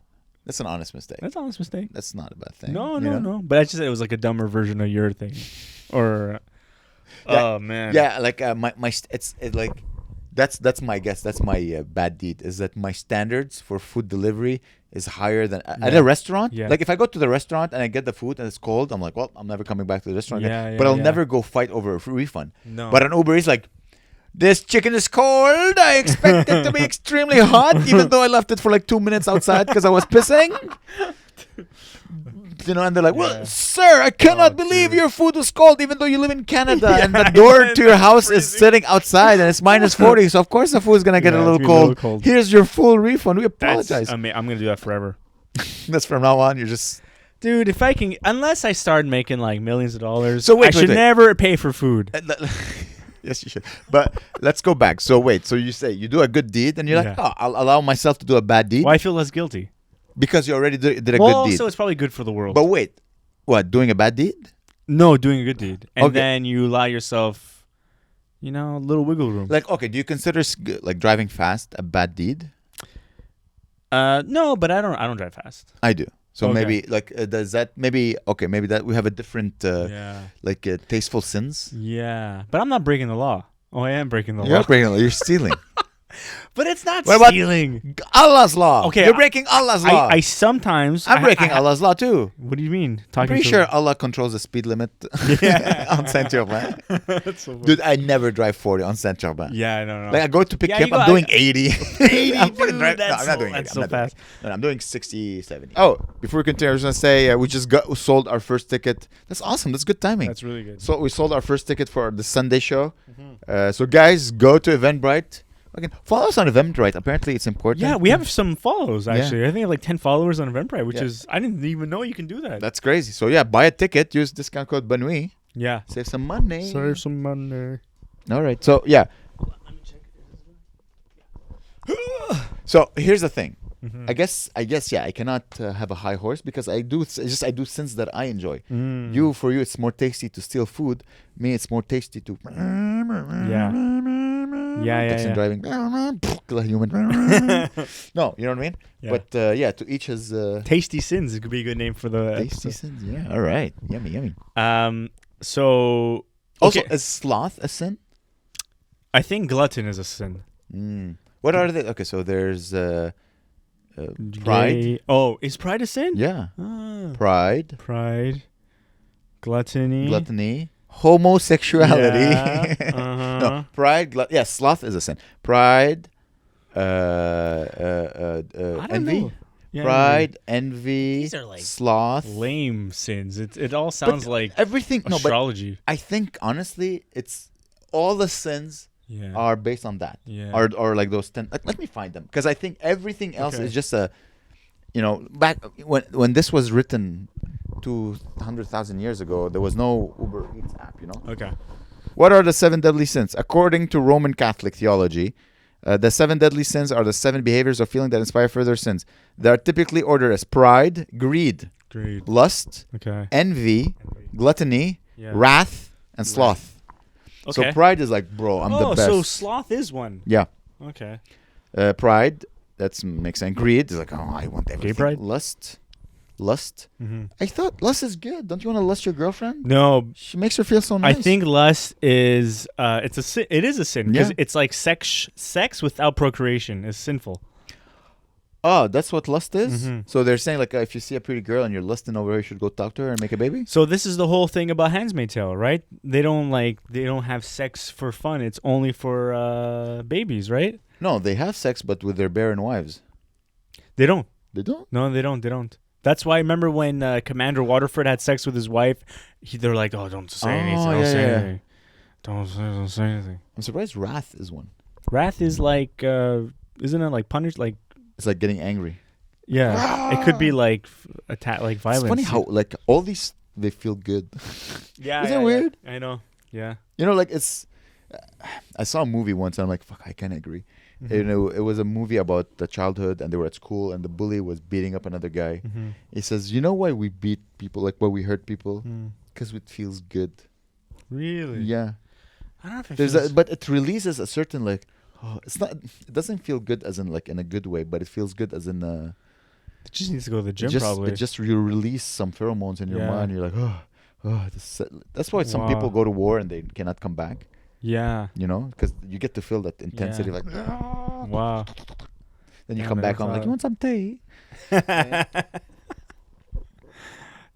That's an honest mistake. That's an honest mistake. That's not a bad thing. No. But I just said it was like a dumber version of your thing. Or, oh man. Yeah, like it's like that's my guess. That's my bad deed. Is that my standards for food delivery is higher than at a restaurant. Yeah. Like if I go to the restaurant and I get the food and it's cold, I'm like, well, I'm never coming back to the restaurant again. But I'll never go fight over a refund. No. But on Uber, it's like, this chicken is cold. I expect it to be extremely hot, even though I left it for like 2 minutes outside because I was pissing. And they're like, well, sir, I cannot believe your food was cold, even though you live in Canada and the door to your house is sitting outside and it's minus 40. So, of course, the food is going to get a little cold. Here's your full refund. We apologize. I'm going to do that forever. That's from now on. You're just... Dude, if I can... Unless I start making like millions of dollars, so I should never pay for food. Yes, you should. But let's go back. So, wait. So, you say you do a good deed and you're like, I'll allow myself to do a bad deed? Well, I feel less guilty. Because you already did a good deed. Also, it's probably good for the world. But wait, what? Doing a bad deed? No, doing a good deed, and then you allow yourself, a little wiggle room. Like, okay, do you consider like driving fast a bad deed? No, but I don't drive fast. I do. So maybe does that maybe that we have a different tasteful sins. Yeah, but I'm not breaking the law. Oh, I am breaking the law. You're breaking the law. You're stealing. But it's not What about stealing. Allah's law. Okay, You're breaking Allah's law. I sometimes. I'm breaking Allah's law too. What do you mean? I'm pretty sure Allah controls the speed limit on Saint-Germain. So Dude, I never drive 40 on Saint-Germain. Yeah, I don't know. Like I go to pick Yeah, you you up, I'm go- doing 80. 80, I'm dude, fucking no, that's I'm not doing 80. that's I'm so not doing fast. 80. No, I'm doing 60, 70. Oh, before we continue, I was going to say we just sold our first ticket. That's awesome. That's good timing. That's really good. So we sold our first ticket for the Sunday show. So guys, go to Eventbrite. Okay, follow us on Eventbrite. Apparently, it's important. Yeah, we have some follows actually. Yeah. I think I have like 10 followers on Eventbrite, which Yeah. is I didn't even know you can do that. That's crazy. So yeah, buy a ticket. Use discount code Bonne Nuit. Yeah. Save some money. Save some money. All right. So yeah. So here's the thing. I guess yeah. I cannot have a high horse because I do sins that I enjoy. For you, it's more tasty to steal food. Me, it's more tasty to. Yeah. Driving. Human. No, you know what I mean. Yeah. But to each his. Tasty Sins. It could be a good name for the Tasty episode. sins. Yeah. All right. Yummy. So Also, okay. is sloth a sin? I think glutton is a sin. What are they? Okay, so there's pride. Gay- Oh, is pride a sin? Yeah. Ah. Pride. Gluttony. Gluttony. Homosexuality. Yeah, No, pride. Sloth is a sin. Pride. I don't Envy. know. Yeah, Pride, envy, These are like sloth. lame sins. It all sounds like Everything. No, but astrology. I think honestly, it's all the sins Yeah. are based on that. Yeah. Or like those 10. Let me find them because I think everything else Okay. is just a. Back when this was written 200,000 years ago, there was no Uber Eats app. Okay. What are the 7 deadly sins? According to Roman Catholic theology, the 7 deadly sins are the 7 behaviors of feeling that inspire further sins. They are typically ordered as pride, greed, lust, Okay. envy, gluttony, Yeah. wrath, and sloth. Okay. So pride is like, bro, I'm the best. so sloth is one. Yeah. Okay. Pride, that makes sense. Greed is like, I want everything. pride? Lust. Mm-hmm. I thought lust is good. Don't you want to lust your girlfriend? No, She makes her feel so nice. I think lust is it's a sin. It is a sin because Yeah. it's like sex without procreation is sinful. Oh, that's what lust is? Mhm. So they're saying, like, if you see a pretty girl and you're lusting over her, you should go talk to her and make a baby? So this is the whole thing about Handmaid's Tale, right? They don't have sex for fun. It's only for babies, right? No, they have sex, but with their barren wives. They don't. They don't? No, they don't. They don't. That's why I remember when Commander Waterford had sex with his wife, they're like, "Oh, don't say anything. Don't say anything. Don't say anything." I'm surprised wrath is one. Wrath is like, isn't it like punish? Like, It's like getting angry. yeah, it could be like attack, like violence. It's funny how, like, all these, they feel good. Yeah, Isn't it weird? I know. Yeah. Like, it's... I saw a movie once and I'm like, fuck, I can't agree. Mm-hmm. It was a movie about the childhood and they were at school and the bully was beating up another guy. Mm-hmm. He says, you know why we beat people, like why we hurt people? Mm. Because it feels good. Really? Yeah. I don't know if it There's feels... but it releases a certain, like, it's not, it doesn't feel good as in, like, in a good way, but it feels good as in, It just needs to go to the gym, probably. you release some pheromones in your Yeah. mind. You're like, that's why some people Wow. go to war and they cannot come back. Yeah. Because you get to feel that intensity, Yeah. like, Wow. then you Yeah, come man, back home that's like, you want some tea?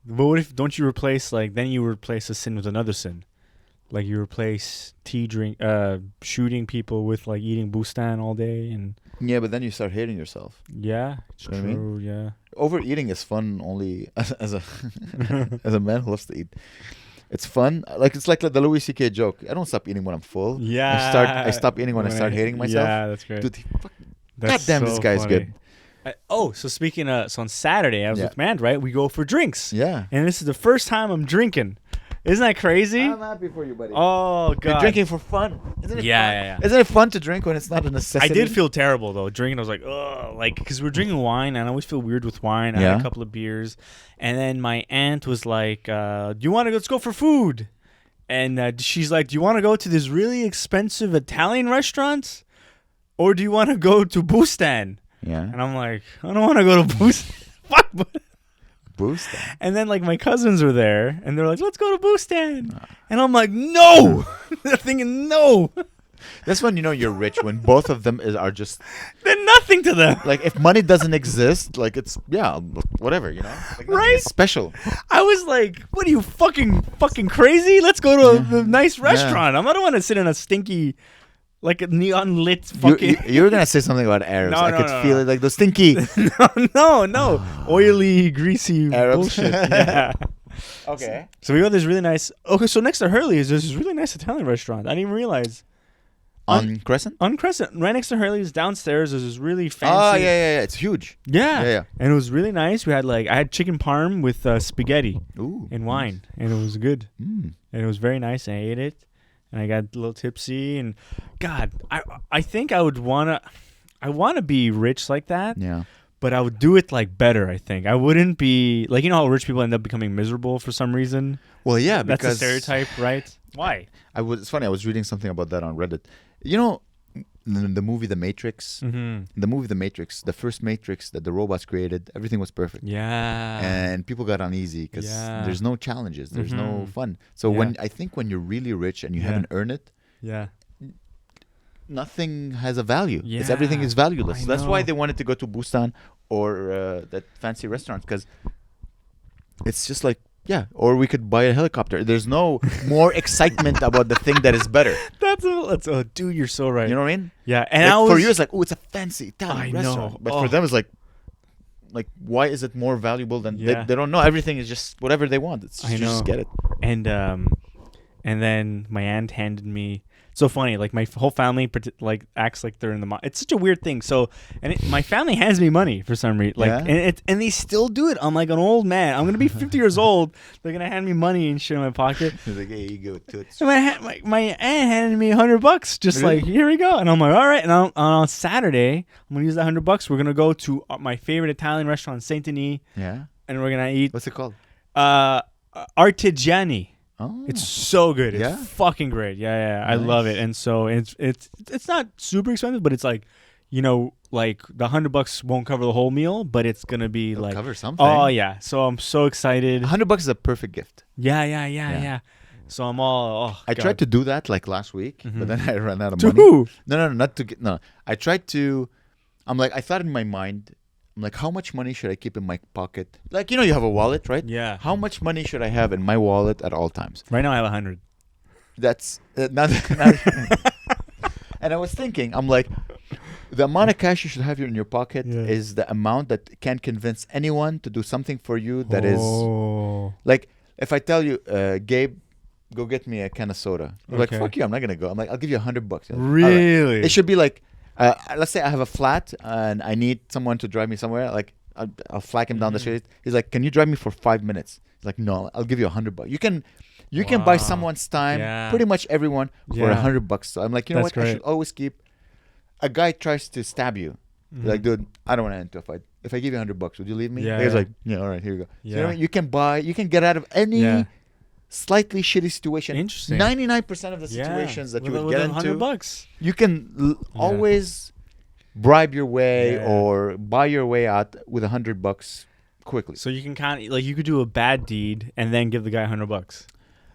But what if don't you replace then you replace a sin with another sin, like you replace shooting people with like eating bustan all day and Yeah, but then you start hating yourself. yeah, it's You know what I true. Yeah. Overeating is fun only as a as a man who loves to eat. It's fun. Like it's like the Louis C.K. joke. I don't stop eating when I'm full. Yeah. I stop eating when I start hating myself. Yeah, that's great. Dude, That's goddamn, this so guy's funny. good. So speaking of, so on Saturday I was Yeah. with Mand, right? We go for drinks. Yeah. And this is the first time I'm drinking. Isn't that crazy? I'm happy for you, buddy. Oh god. You're drinking for fun. Isn't it Yeah, fun? yeah. Isn't it fun to drink when it's not a I necessity? did feel terrible though drinking. I was like, ugh, like because we're drinking wine, and I always feel weird with wine. I had Yeah. a couple of beers, and then my aunt was like, "Do you want to let's go for food?" And she's like, "Do you want to go to this really expensive Italian restaurant, or do you want to go to Bustan?" Yeah. And I'm like, "I don't want to go to Bustan." Fuck. Boost. And then like my cousins were there, and they're like, "Let's go to Bustan," and I'm like, "No," they're thinking no. That's when you know you're rich, when both of them are just They're nothing to them. like, if money doesn't exist, like, it's whatever, you know, like, Right? special. I was like, "What are you fucking crazy? Let's go to a nice restaurant. I don't want to sit in a stinky, like a neon lit fucking." You were gonna say something about Arabs. No, I no, could no, feel no. it, like those stinky no, oily, greasy Arabs. bullshit. Yeah. Okay. So we got this really nice. Okay, so next to Hurley's, there's this really nice Italian restaurant. I didn't even realize. On Crescent? On Crescent, right next to Hurley's, downstairs, there's this really fancy. Oh, yeah. It's huge. Yeah. Yeah. And it was really nice. I had chicken parm with spaghetti Ooh. and wine, and it was good. Mm. And it was very nice. And I ate it, and I got a little tipsy. And God, I think I wanna be rich like that. Yeah. But I would do it like better. I think I wouldn't be like, you know how rich people end up becoming miserable for some reason. Well, yeah, That's because a stereotype, right? Why? It's funny. I was reading something about that on Reddit. You know, the movie The Matrix. Mm-hmm. The movie The Matrix, the first Matrix that the robots created, everything was perfect. Yeah. And people got uneasy because there's no challenges, there's no fun. So when you're really rich and you haven't earned it, Yeah. nothing has a value. Yeah, Everything is valueless. I That's why know. they wanted to go to Busan or that fancy restaurant, because it's just like, or we could buy a helicopter. There's no more excitement about the thing that is better. Dude, you're so right. You know what I mean? Yeah, and For you, it's like, oh, it's a fancy Italian I restaurant. know. But Oh. for them, it's like, why is it more valuable than Yeah. they don't know? Everything is just whatever they want. It's I you just know. get it. and then my aunt handed me. So funny, like my whole family acts like they're in the. It's such a weird thing. So, my family hands me money for some reason, like, Yeah? and they still do it. I'm like an old man. I'm gonna be 50 years old. They're gonna hand me money and shit in my pocket. He's like, hey, you go toots. And my aunt handed me $100, just Really? like, here we go. And I'm like, all right. And on Saturday, I'm gonna use that $100. We're gonna go to my favorite Italian restaurant, Saint Denis, Yeah. and we're gonna eat What's it called? Artigiani. Oh, It's so good. It's Yeah? fucking great. Yeah. I love it. And so it's not super expensive, but it's like, you know, like the $100 won't cover the whole meal, but it's gonna be It'll like cover something. Oh yeah. So I'm so excited. $100 is a perfect gift. Yeah. So I'm all. Oh, I God. tried to do that like last week, but then I ran out of To money. who? No, not to get. No, I tried to. I'm like, I thought in my mind, I'm like, how much money should I keep in my pocket? Like, you know, you have a wallet, right? Yeah. How much money should I have in my wallet at all times? Right now I have 100. That's not. And I was thinking, I'm like, the amount of cash you should have in your pocket is the amount that can convince anyone to do something for you that is like, if I tell you, Gabe, go get me a can of soda. You're like, fuck you, I'm not gonna go. I'm like, I'll give you $100. Really? It should be like, let's say I have a flat and I need someone to drive me somewhere. Like, I'll flag him down the street. He's like, can you drive me for 5 minutes? He's like, no, I'll give you $100. You can buy someone's time, pretty much everyone, for $100. So I'm like, you know That's what? great. I should always keep. A guy tries to stab you. You're like, dude, I don't want to enter a fight. If I give you $100, would you leave me? Yeah, He's yeah. like, yeah, all right, here you go. So you know Yeah. what? You can get out of any slightly shitty situation. Interesting. 99% of the situations that you would get into, $100. you can always bribe your way Yeah. or buy your way out with $100 quickly. So you can kind of, like, you could do a bad deed and then give the guy $100.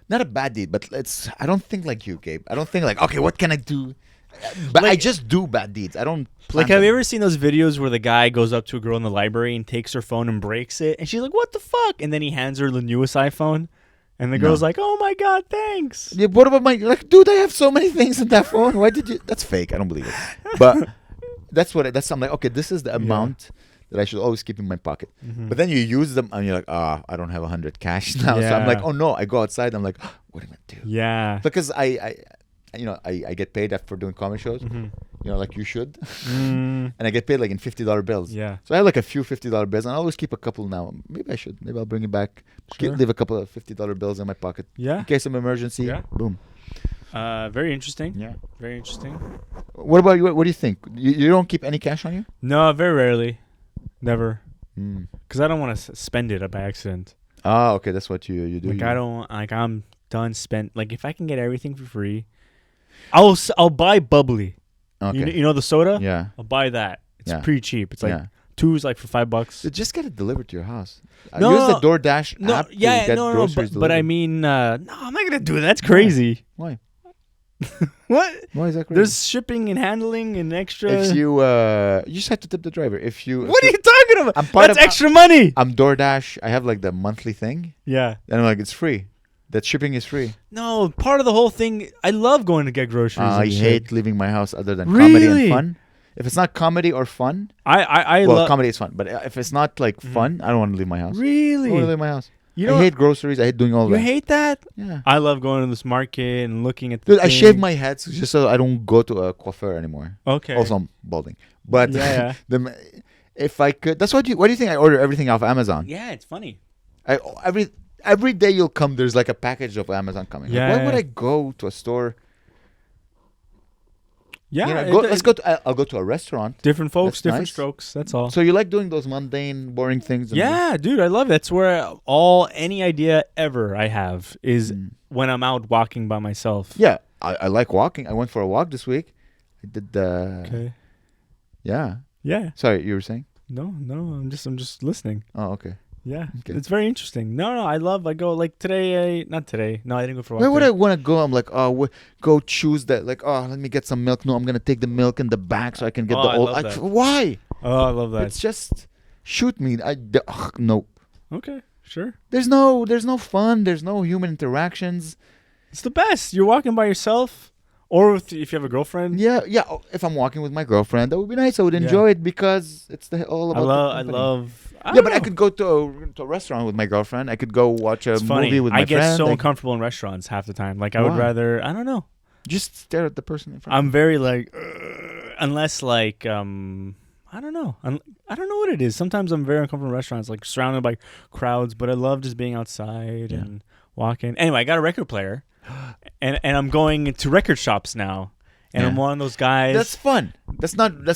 Not a bad deed, but I don't think like you, Gabe. I don't think like, okay, what can I do? But I just do bad deeds. I don't plan Like, have them. you ever seen those videos where the guy goes up to a girl in the library and takes her phone and breaks it? And she's like, what the fuck? And then he hands her the newest iPhone. And the girl's like, oh my God, thanks. Yeah, what about like, dude, I have so many things in that phone. Why did you? That's fake. I don't believe it. But I'm like, okay, this is the amount that I should always keep in my pocket. But then you use them and you're like, I don't have 100 cash now. So I'm like, oh no, I go outside. I'm like, what am I do? Yeah. Because I get paid for doing comedy shows, like you should. And I get paid like in $50 bills. Yeah. So I have like a few $50 bills, and I always keep a couple now. Maybe I should. Maybe I'll bring it back. Sure. Leave a couple of $50 bills in my pocket. Yeah. In case of emergency. Yeah. Boom. Very interesting. Yeah. Very interesting. What about you? What do you think? You don't keep any cash on you? No, very rarely. Never. Mm. Because I don't want to spend it by accident. Ah, okay. That's what you do. Like, I don't, like, I'm done spent. Like, if I can get everything for free, I'll buy bubbly. Okay. You know the soda? Yeah. I'll buy that. It's Yeah. pretty cheap. It's like Yeah. two is like for $5. So just get it delivered to your house. No, Use the DoorDash No, app to yeah, get no, groceries but I delivered. mean, no, I'm not gonna do that. That's crazy. Why? What? Why is that crazy? There's shipping and handling and extra. If you just have to tip the driver. What are you talking about? I'm part That's of extra money. I'm DoorDash. I have like the monthly thing, Yeah. and I'm like, it's free. That shipping is free. No, part of the whole thing. I love going to get groceries. I and shit. hate leaving my house other than comedy Really? and fun. If it's not comedy or fun, I well, love. comedy is fun. But if it's not like fun, I don't want to leave my house. I Really? don't want to leave my house. You I know, hate groceries. I hate doing all you that. hate that? Yeah. I love going to this market and looking at the Dude, I thing. shave my head just so I don't go to a coiffeur anymore. Okay. Also, I'm balding. But Yeah. if I could, that's what do you think I order everything off Amazon? Yeah, it's funny. Every day you'll come, there's like a package of Amazon coming. Like, Yeah. why would I go to a store? Yeah. You know, let's go to. I'll go to a restaurant. Different folks, That's different nice. strokes. That's all. So you like doing those mundane, boring things? Yeah, dude, I love it. That's where any idea ever I have is when I'm out walking by myself. Yeah, I like walking. I went for a walk this week. I did the. Okay. Yeah. Yeah. Sorry, you were saying? No, I'm just listening. Oh, okay. Yeah. Okay. It's very interesting. No, I go like today. Not today. No, I didn't go for a walk. Where would today. I want to go? I'm like, oh, go choose that. Like, oh, let me get some milk. No, I'm gonna take the milk in the back so I can get Oh, the I old. love that. Why? Oh, I love that. It's just shoot me. No. Okay, sure. There's no fun. There's no human interactions. It's the best. You're walking by yourself, or if you have a girlfriend. Yeah. Oh, if I'm walking with my girlfriend, that would be nice. I would enjoy it because it's all about. I love. Yeah, but I could go to a restaurant with my girlfriend. I could go watch a It's funny. movie with my I get friend. so Like, uncomfortable in restaurants half the time. Like I would Why? rather. I don't know. just stare at the person in front. I'm very like, unless like I don't know. I don't know what it is. Sometimes I'm very uncomfortable in restaurants, like surrounded by crowds. But I love just being outside and walking. Anyway, I got a record player, and I'm going to record shops now. And I'm one of those guys. That's fun. That's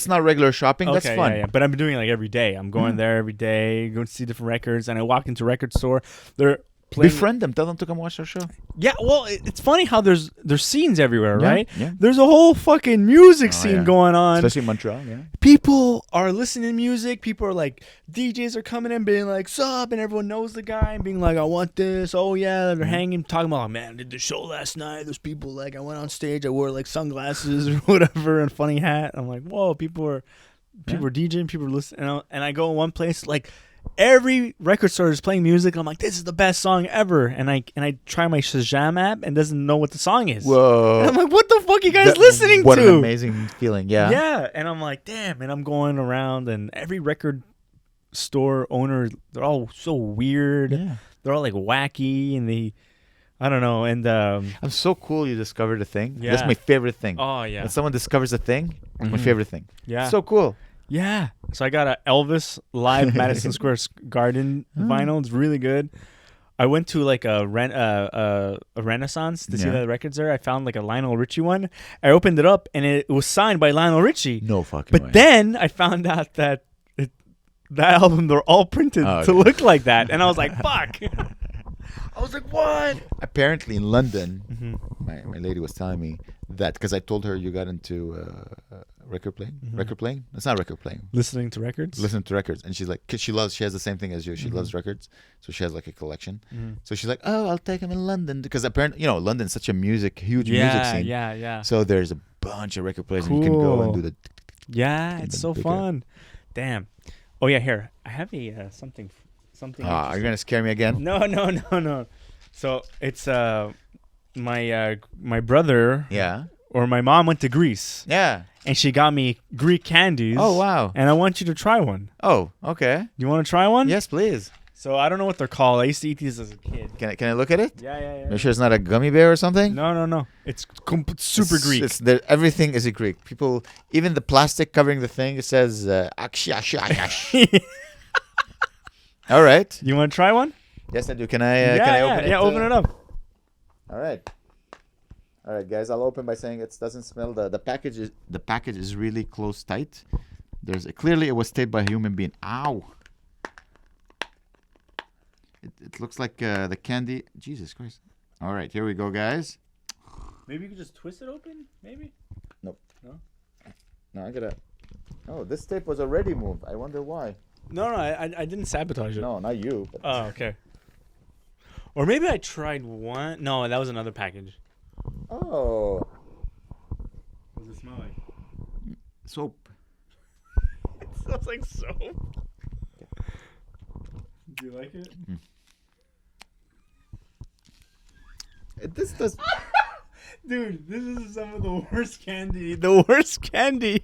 not regular shopping. That's fun. Yeah. But I'm doing it like every day. I'm going there every day, going to see different records. And I walk into a record store. They're playing. Befriend them. Tell them to come watch our show. Yeah, well, it's funny how there's scenes everywhere, Yeah, right? yeah. There's a whole fucking music scene yeah. going on. Especially in Montreal. Yeah. People are listening to music. People are like, DJs are coming in being like, sup? And everyone knows the guy and being like, I want this. Oh, yeah. They're hanging, talking about, man, I did the show last night. There's people like, I went on stage. I wore like sunglasses or whatever and funny hat. I'm like, whoa, people are DJing. People are listening. And I go in one place, like, every record store is playing music. And I'm like, this is the best song ever. And I try my Shazam app and doesn't know what the song is. Whoa. And I'm like, what the fuck are you guys listening what to? What an amazing feeling. Yeah. Yeah. And I'm like, damn. And I'm going around and every record store owner, they're all so weird. Yeah. They're all like wacky and I don't know. And I'm so cool you discovered a thing. Yeah. That's my favorite thing. oh yeah. When someone discovers a thing, it's my favorite thing. Yeah. So cool. Yeah. So I got a Elvis live Madison Square Garden vinyl. It's really good. I went to like a Renaissance to see the records there. I found like a Lionel Richie one. I opened it up and it was signed by Lionel Richie. No fucking way. But then I found out that that album, they're all printed to look like that. And I was like, fuck. I was like, what? Apparently in London, my lady was telling me that because I told her you got into record playing. Record playing? It's not record playing. Listening to records? Listening to records. And she's like, cause she has the same thing as you. She loves records. So she has like a collection. So she's like, oh, I'll take them in London. Because apparently, London's such a huge music scene. Yeah. So there's a bunch of record players and you can go and do the. Yeah, it's so fun. Damn. Oh, yeah, here. I have a something. Are you going to scare me again? No. So it's my brother. Yeah. Or my mom went to Greece. Yeah. And she got me Greek candies. Oh, wow. And I want you to try one. Oh, okay. You want to try one? Yes, please. So I don't know what they're called. I used to eat these as a kid. Can I look at it? Yeah. Make sure it's not a gummy bear or something? No. It's super Greek. Everything is a Greek. People, even the plastic covering the thing, it says Akshiashiash. All right. You want to try one? Yes, I do. Can I open it? Yeah, open it up. All right, guys. I'll open by saying it doesn't smell. The package is really close tight. Clearly it was taped by a human being. Ow. It looks like the candy. Jesus Christ. All right, here we go, guys. Maybe you could just twist it open. Maybe. Nope. No. I gotta. Oh, this tape was already moved. I wonder why. No, I didn't sabotage it. No, not you. But Oh, okay. Or maybe I tried one. No, that was another package. Oh. smell like? Soap. It smells like soap. Do you like it? This does. Dude, this is some of the worst candy. The worst candy.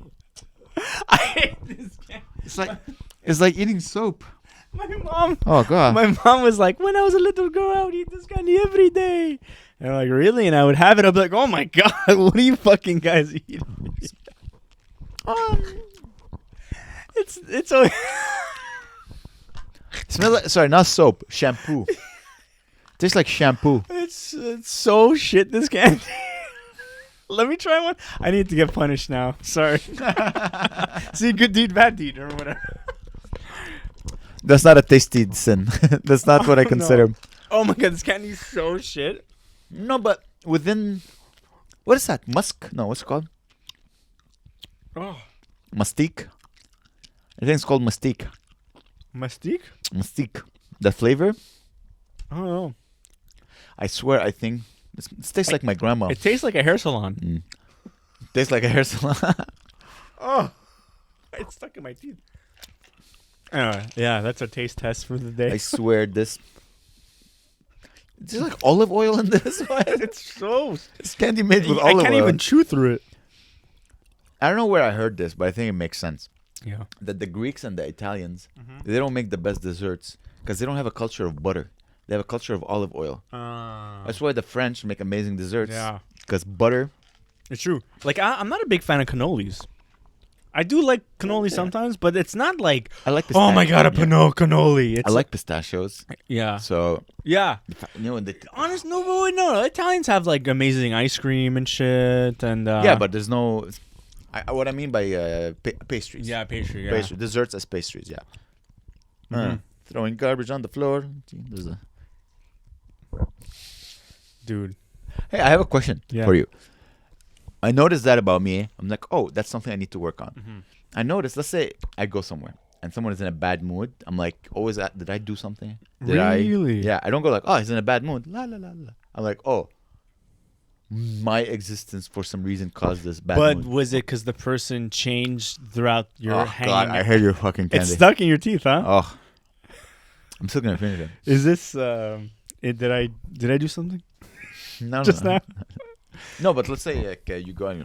I hate this candy. It's like eating soap. My mom. Oh god. My mom was like, when I was a little girl, I would eat this candy every day. And I'm like, really? And I would have it. I'd be like, oh my god, what are you fucking guys eating? It's so. Smell like, sorry, not soap. Shampoo. Tastes like shampoo. It's so shit. This candy. Let me try one. I need to get punished now. Sorry. See, good deed, bad deed, or whatever. That's not a tasty sin. That's not what I consider. No. Oh my god, this candy is so shit. No, but within, what is that? Musk? No, what's it called? Oh, Mastique. I think it's called Mastique. Mastique? Mastique. The flavor? I don't know. I swear, I think it tastes like my grandma. It tastes like a hair salon. Tastes like a hair salon. Oh, it's stuck in my teeth. Anyway, yeah, that's a taste test for the day. I swear this. Is there like olive oil in this one? It's so. It's candy made with I olive oil. can't even chew through it. I don't know where I heard this, but I think it makes sense. Yeah. That the Greeks and the Italians, they don't make the best desserts because they don't have a culture of butter. They have a culture of olive oil. That's why the French make amazing desserts. Yeah. Because butter. It's true. Like, I'm not a big fan of cannolis. I do like cannoli sometimes, but it's not like, I like oh my god, a pistachios. cannoli. It's I like pistachios. yeah. So, Yeah. you know, when they, Honest, no. Italians have like amazing ice cream and shit, and yeah, but there's no. What I mean by pastries. yeah, pastry, yeah. Pastry, desserts as pastries, yeah. Throwing garbage on the floor. There's a... Dude. Hey, I have a question Yeah. for you. I noticed that about me. I'm like, oh, that's something I need to work on. I noticed, let's say I go somewhere and someone is in a bad mood. I'm like, always, did I do something? Did Really? Yeah, I don't go like, oh, he's in a bad mood. La, la, la, la. I'm like, oh, my existence for some reason caused this bad But mood. was it because the person changed throughout your Oh, hanging? God, I heard your fucking candy. It's stuck in your teeth, huh? Oh, I'm still going to finish it. Is this, did I do something No, just no. now? No, but let's say like you go and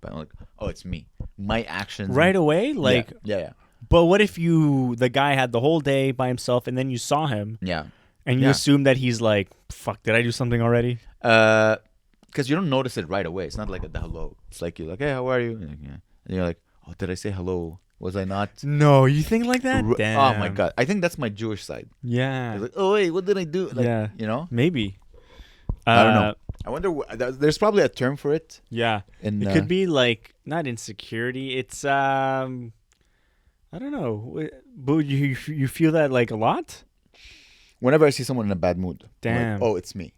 I'm like, oh, it's me. My actions. Right away? Like, Yeah. but what if the guy had the whole day by himself and then you saw him Yeah. and you Yeah. assume that he's like, fuck, did I do something already? Because you don't notice it right away. It's not like a hello. It's like you're like, hey, how are you? And, yeah. And you're like, oh, did I say hello? Was I not? No, you think like that? Damn. Oh my god! I think that's my Jewish side. Yeah. You're like, oh wait, what did I do? Like, Yeah. You know? Maybe. I don't know. I wonder. There's probably a term for it. Yeah. In, It could be like not insecurity. It's I don't know. But you feel that like a lot? Whenever I see someone in a bad mood, I'm Damn. like, oh, it's me.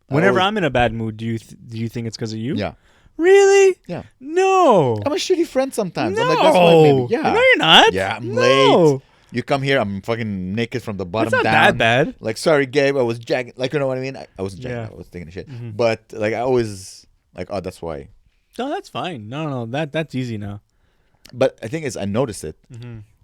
Whenever I'm in a bad mood, do you think it's because of you? Yeah. Really? Yeah. No. I'm a shitty friend sometimes. No. I'm like, that's why maybe. Yeah. No, you're not. Yeah, I'm No. late. You come here, I'm fucking naked from the bottom It's not down. that bad. Like, sorry, Gabe, I was jagging. Like, you know what I mean? I wasn't jagging. Yeah. I was taking a shit. But like, I always like, oh, that's why. No, that's fine. No, that's easy now. But the thing is, I noticed it.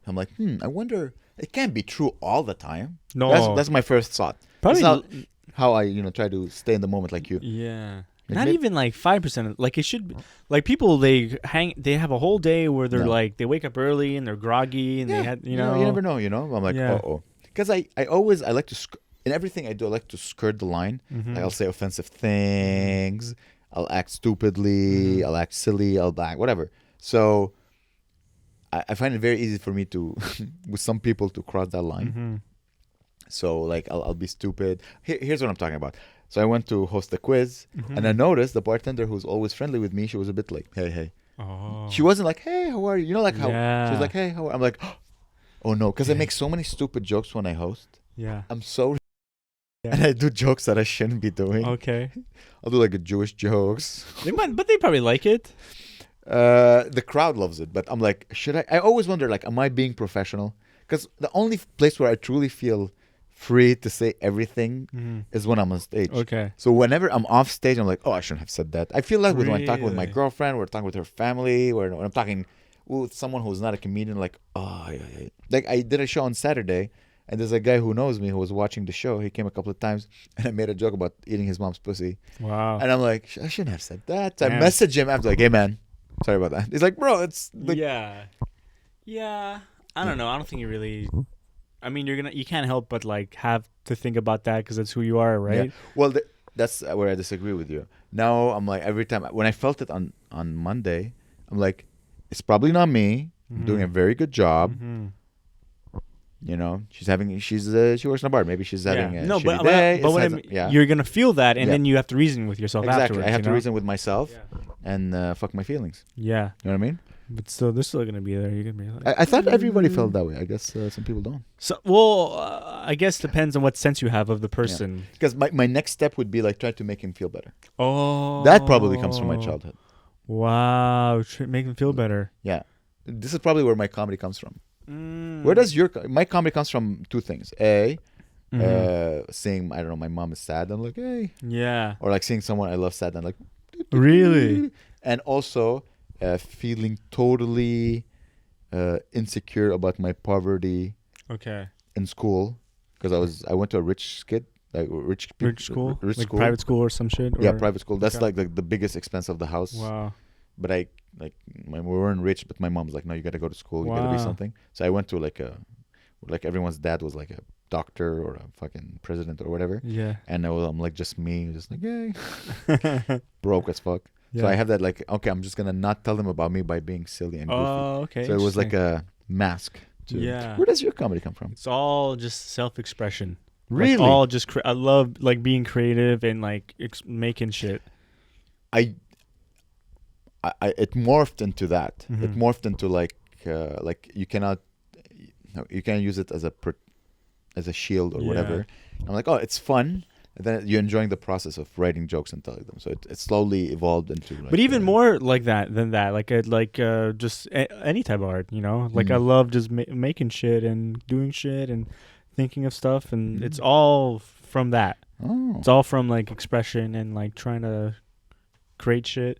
I'm like, I wonder. It can't be true all the time. No. That's my first thought. Probably That's not how I try to stay in the moment like you. Yeah. Like Not even like 5%. Like it should be. Like people, they have a whole day where they're No. like they wake up early and they're groggy and they had you never know. I'm like, Yeah. oh, because I like to in everything I do. I like to skirt the line. Like I'll say offensive things. I'll act stupidly. I'll act silly. I'll act whatever. So I find it very easy for me to with some people to cross that line. So like I'll be stupid. Here's what I'm talking about. So I went to host a quiz, and I noticed the bartender who's always friendly with me. She was a bit like, hey. Oh. She wasn't like, hey, how are you? You know, like how Yeah. she was like, hey, how are you? I'm like, oh no, because I make so many stupid jokes when I host. Yeah. I'm so Yeah. and I do jokes that I shouldn't be doing. Okay. I'll do like a Jewish jokes. But they probably like it. The crowd loves it, but I'm like, should I always wonder, like, am I being professional? Because the only place where I truly feel free to say everything is when I'm on stage. Okay. So whenever I'm off stage, I'm like, oh, I shouldn't have said that. I feel like when I'm talking with my Really? girlfriend, we're talking with her family, or when I'm talking with someone who's not a comedian, like, oh, yeah. Like I did a show on Saturday, and there's a guy who knows me who was watching the show. He came a couple of times, and I made a joke about eating his mom's pussy. Wow. And I'm like, I shouldn't have said that. I Damn. messaged him after, like, hey, man, sorry about that. He's like, bro, it's like, Yeah. I don't know. I don't think you really. I mean, you can't help but like have to think about that because that's who you are, right? yeah. Well, that's where I disagree with you. Now I'm like, every time when I felt it on Monday, I'm like, it's probably not me. I'm doing a very good job. You know, she works in a bar. Maybe she's having a shitty day. But when you're gonna feel that, and then you have to reason with yourself exactly. afterwards. I have to reason with myself and fuck my feelings. Yeah. You know what I mean? But still, they're still gonna be there. You're gonna be like. I thought everybody felt that way. I guess some people don't. So, well, I guess depends on what sense you have of the person. Because my next step would be like try to make him feel better. Oh. That probably comes from my childhood. Wow, make them feel better. Yeah, this is probably where my comedy comes from. Where does my comedy comes from? Two things. Seeing, I don't know, my mom is sad. I'm like, hey. Yeah. Or like seeing someone I love sad. I'm like, really. And also feeling totally insecure about my poverty. Okay. In school, because I went to a rich kid, like rich school, rich like school. private school or some shit. Yeah, private school. That's like the biggest expense of the house. Wow. But we weren't rich, but my mom's like, no, you got to go to school. You got to be something. So I went to like everyone's dad was like a doctor or a fucking president or whatever. Yeah. And I'm like just me, just like, yay. Broke as fuck. Yeah. So I have that like, okay, I'm just going to not tell them about me by being silly and goofy. Oh, okay. So it was like a mask. Yeah. Where does your comedy come from? It's all just self-expression. Really? Like, all just I love like being creative and like making shit. It morphed into that. It morphed into like you can't use it as a shield or whatever. I'm like, oh, it's fun. And then you're enjoying the process of writing jokes and telling them. So it slowly evolved into. Like, but even more like that than that, like just any type of art, you know. Like I love just making shit and doing shit and thinking of stuff, and it's all from that. Oh. It's all from like expression and like trying to create shit.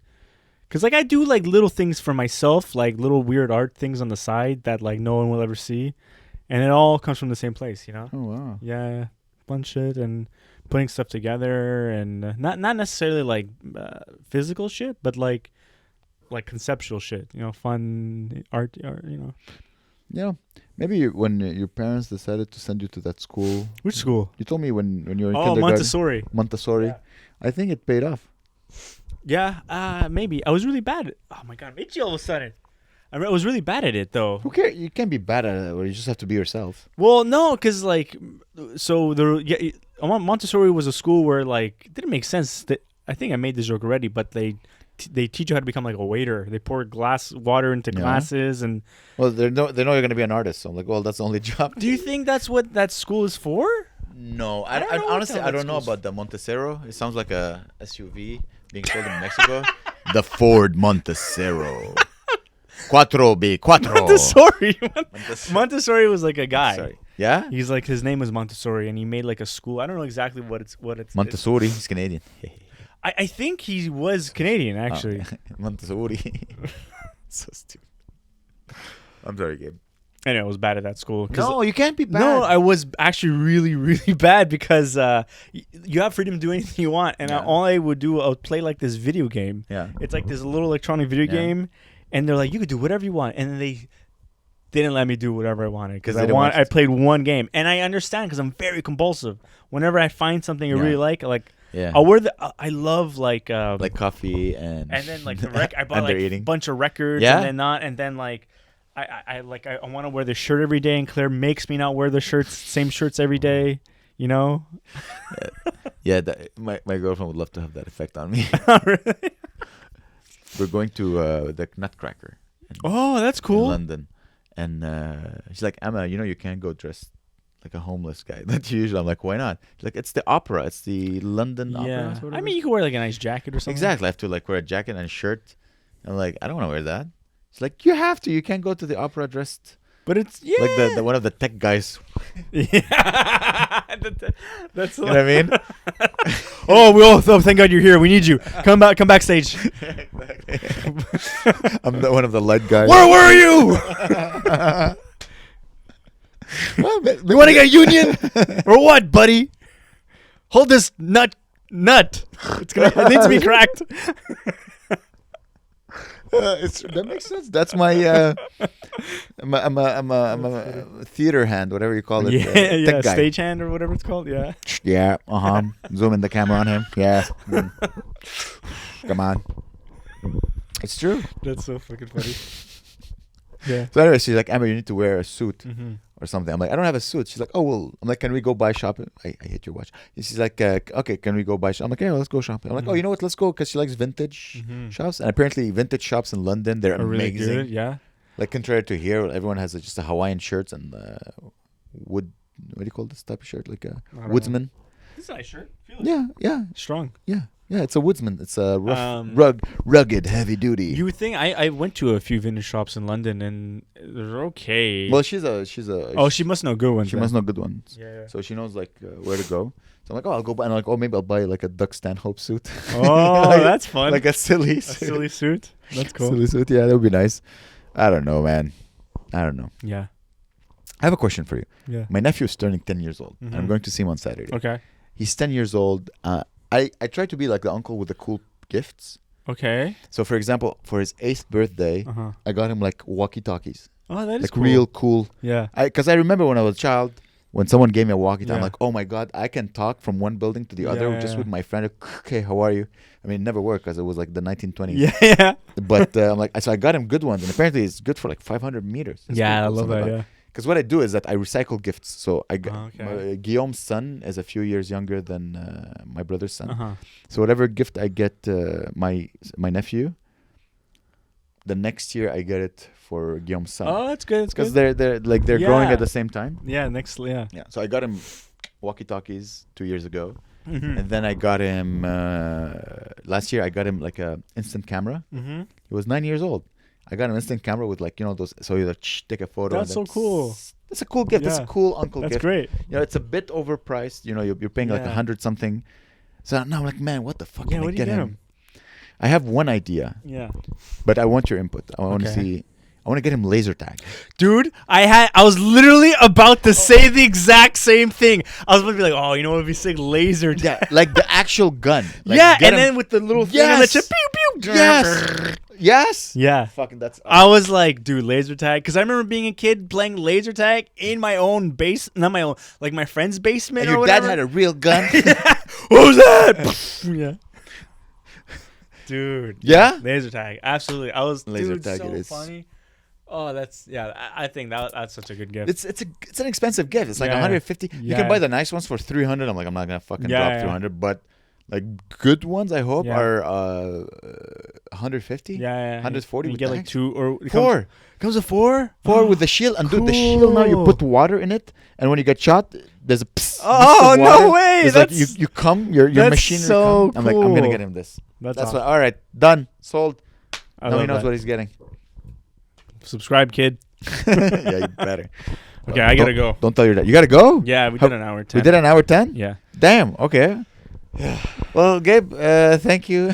Cause like I do like little things for myself, like little weird art things on the side that like no one will ever see, and it all comes from the same place, you know. Oh wow. Yeah, fun shit and putting stuff together, and not necessarily like physical shit, but like conceptual shit, you know, fun art, you know. Yeah, maybe when your parents decided to send you to that school. Which school? You told me when you were in kindergarten. Montessori. Yeah. I think it paid off. Yeah, maybe. I was really bad. Oh my god, Mitchie! All of a sudden, I was really bad at it though. Who cares? You can't be bad at it. You just have to be yourself. Well, no, because like, so Montessori was a school where like it didn't make sense. That I think I made this joke already, but they teach you how to become like a waiter. They pour water into glasses and. Well, they know you're gonna be an artist. So I'm like, well, that's the only job. Do you think that's what that school is for? No, I honestly I don't know about the Montessero. It sounds like a SUV being sold in Mexico. The Ford Montessero. Quattro B Quattro. Montessori was like a guy. Sorry. Yeah? He's like, his name was Montessori, and he made like a school. I don't know exactly what it's. Montessori. He's Canadian. I think he was Canadian actually. Oh, Montessori. So stupid. I'm sorry, Gabe. Anyway, I was bad at that school. No, you can't be bad. No, I was actually really, really bad because you have freedom to do anything you want. And all I would do, I would play like this video game. Yeah. It's like this little electronic video game. And they're like, you could do whatever you want. And then they didn't let me do whatever I wanted because I played one game. And I understand because I'm very compulsive. Whenever I find something I really like I'll wear I love like coffee and then like the I bought like a bunch of records and then like I want to wear this shirt every day, and Claire makes me not wear the same shirts every day, you know. My girlfriend would love to have that effect on me. Really? We're going to the Nutcracker. That's cool. In London, and she's like, Emma, you can't go dressed like a homeless guy. That's usually. I'm like, why not? She's like, it's the opera. It's the London opera. I mean, you can wear like a nice jacket or something. Exactly. I have to like wear a jacket and a shirt. I'm like, I don't want to wear that. It's like, you have to. You can't go to the opera dressed But it's Like the one of the tech guys. Yeah. That's You know what I mean? oh, thank God you're here. We need you. Come backstage. I'm one of the light guys. Where were you? You want to get union or what, buddy? Hold this nut. It needs to be cracked. That makes sense. That's my. I'm a theater hand, whatever you call it. Yeah, stagehand or whatever it's called. Yeah. Yeah. Zoom in the camera on him. Yeah. Come on. It's true. That's so fucking funny. Yeah. So anyway, she's like, Amber, you need to wear a suit or something. I'm like, I don't have a suit. She's like, oh well. I'm like, can we go buy shopping? I hit your watch. And she's like, okay, can we go buy shopping? I'm like, yeah, let's go shopping. I'm like, oh, you know what? Let's go because she likes vintage shops, and apparently vintage shops in London they're amazing. Really good, yeah. Like contrary to here, everyone has just a Hawaiian shirts and wood. What do you call this type of shirt? Like a woodsman. This is a nice shirt. Yeah. Strong. Yeah, it's a woodsman. It's a rough, rugged, heavy duty. You would think I went to a few vintage shops in London and they're okay. Well, she's a. Oh, she must know good ones. She must know good ones. Yeah. So she knows like where to go. So I'm like, oh, I'll go buy. And I'm like, oh, maybe I'll buy like a Doug Stanhope suit. Oh, like, that's fun. Like a silly suit. That's cool. Silly suit. Yeah, that would be nice. I don't know, man. I don't know. Yeah. I have a question for you. Yeah. My nephew is turning 10 years old. And I'm going to see him on Saturday. Okay. He's 10 years old. I try to be like the uncle with the cool gifts. Okay. So, for example, for his 8th birthday, I got him like walkie-talkies. Oh, that is like cool. Real cool. Yeah. Because I remember when I was a child, when someone gave me a walkie-talkie, I'm like, oh my God, I can talk from one building to the other just with my friend. Okay, how are you? I mean, it never worked because it was like the 1920s. Yeah. But I'm like, so I got him good ones. And apparently it's good for like 500 meters. It's I cool, love that, yeah. Because what I do is that I recycle gifts. So I got Guillaume's son is a few years younger than my brother's son. So whatever gift I get my nephew, the next year I get it for Guillaume's son. Oh, that's good. Because they're growing at the same time. Yeah, Yeah. So I got him walkie-talkies 2 years ago, and then I got him last year. I got him like a instant camera. He was 9 years old. I got an instant camera with like, those, so you like take a photo. That's so cool. That's a cool gift. That's a cool uncle gift. That's great. It's a bit overpriced. You're paying like 100 something. So now I'm like, man, what the fuck can I get him? I have one idea. Yeah. But I want your input. I want to see. I want to get him laser tag. Dude, I was literally about to say the exact same thing. I was about to be like, oh, you know what would be sick? Laser tag. Yeah, like the actual gun. Like and then with the little thing on the chip. Pew, pew. Yes. Yeah. Fucking that's. I was like, dude, laser tag. Because I remember being a kid playing laser tag in my own not my own, like my friend's basement and or your whatever. dad had a real gun. What was that? Yeah. Dude. Yeah? Laser tag. Absolutely. I was laser tag. so it is funny. Oh, that's I think that's such a good gift. It's an expensive gift. It's like 150. You can buy the nice ones for 300. I'm like, I'm not gonna fucking drop 300. But like good ones, I hope are 150. 140. You get like 2 or 4. Comes a 4. 4 with the shield. And dude, the shield now you put water in it, and when you get shot, there's a psst. Oh no way! It's like you come your machinery. So I'm like, I'm gonna get him this. That's awesome. what. All right, done, sold. Now he knows what he's getting. Subscribe, kid. Yeah, you better. Okay, I gotta go. Don't tell your dad. You gotta go? Yeah, we did an hour 10. We did an hour 10? Yeah. Damn, okay. Yeah. Well, Gabe, thank you.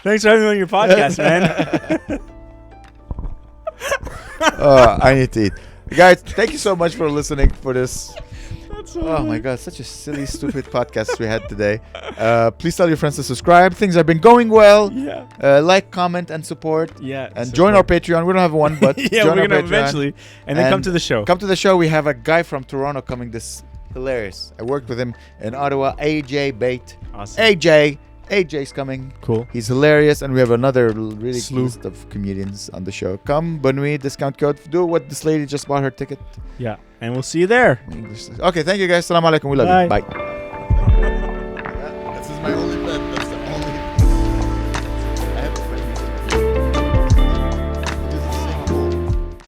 Thanks for having me on your podcast, man. I need to eat. Guys, thank you so much for listening for this. Oh my God, such a silly, stupid podcast we had today. Please tell your friends to subscribe. Things have been going well. Yeah. Like, comment, and support. Yeah. And join our Patreon. We don't have one, but yeah, join we're our gonna Patreon. eventually. And then come to the show. Come to the show. We have a guy from Toronto coming. This hilarious. I worked with him in Ottawa. AJ Bate. Awesome. AJ's coming. Cool. He's hilarious, and we have another really list of comedians on the show. Come, Bonne Nuit, discount code. Do what this lady just bought her ticket. Yeah, and we'll see you there. Okay, thank you guys. Assalamu alaikum. We love you. Bye.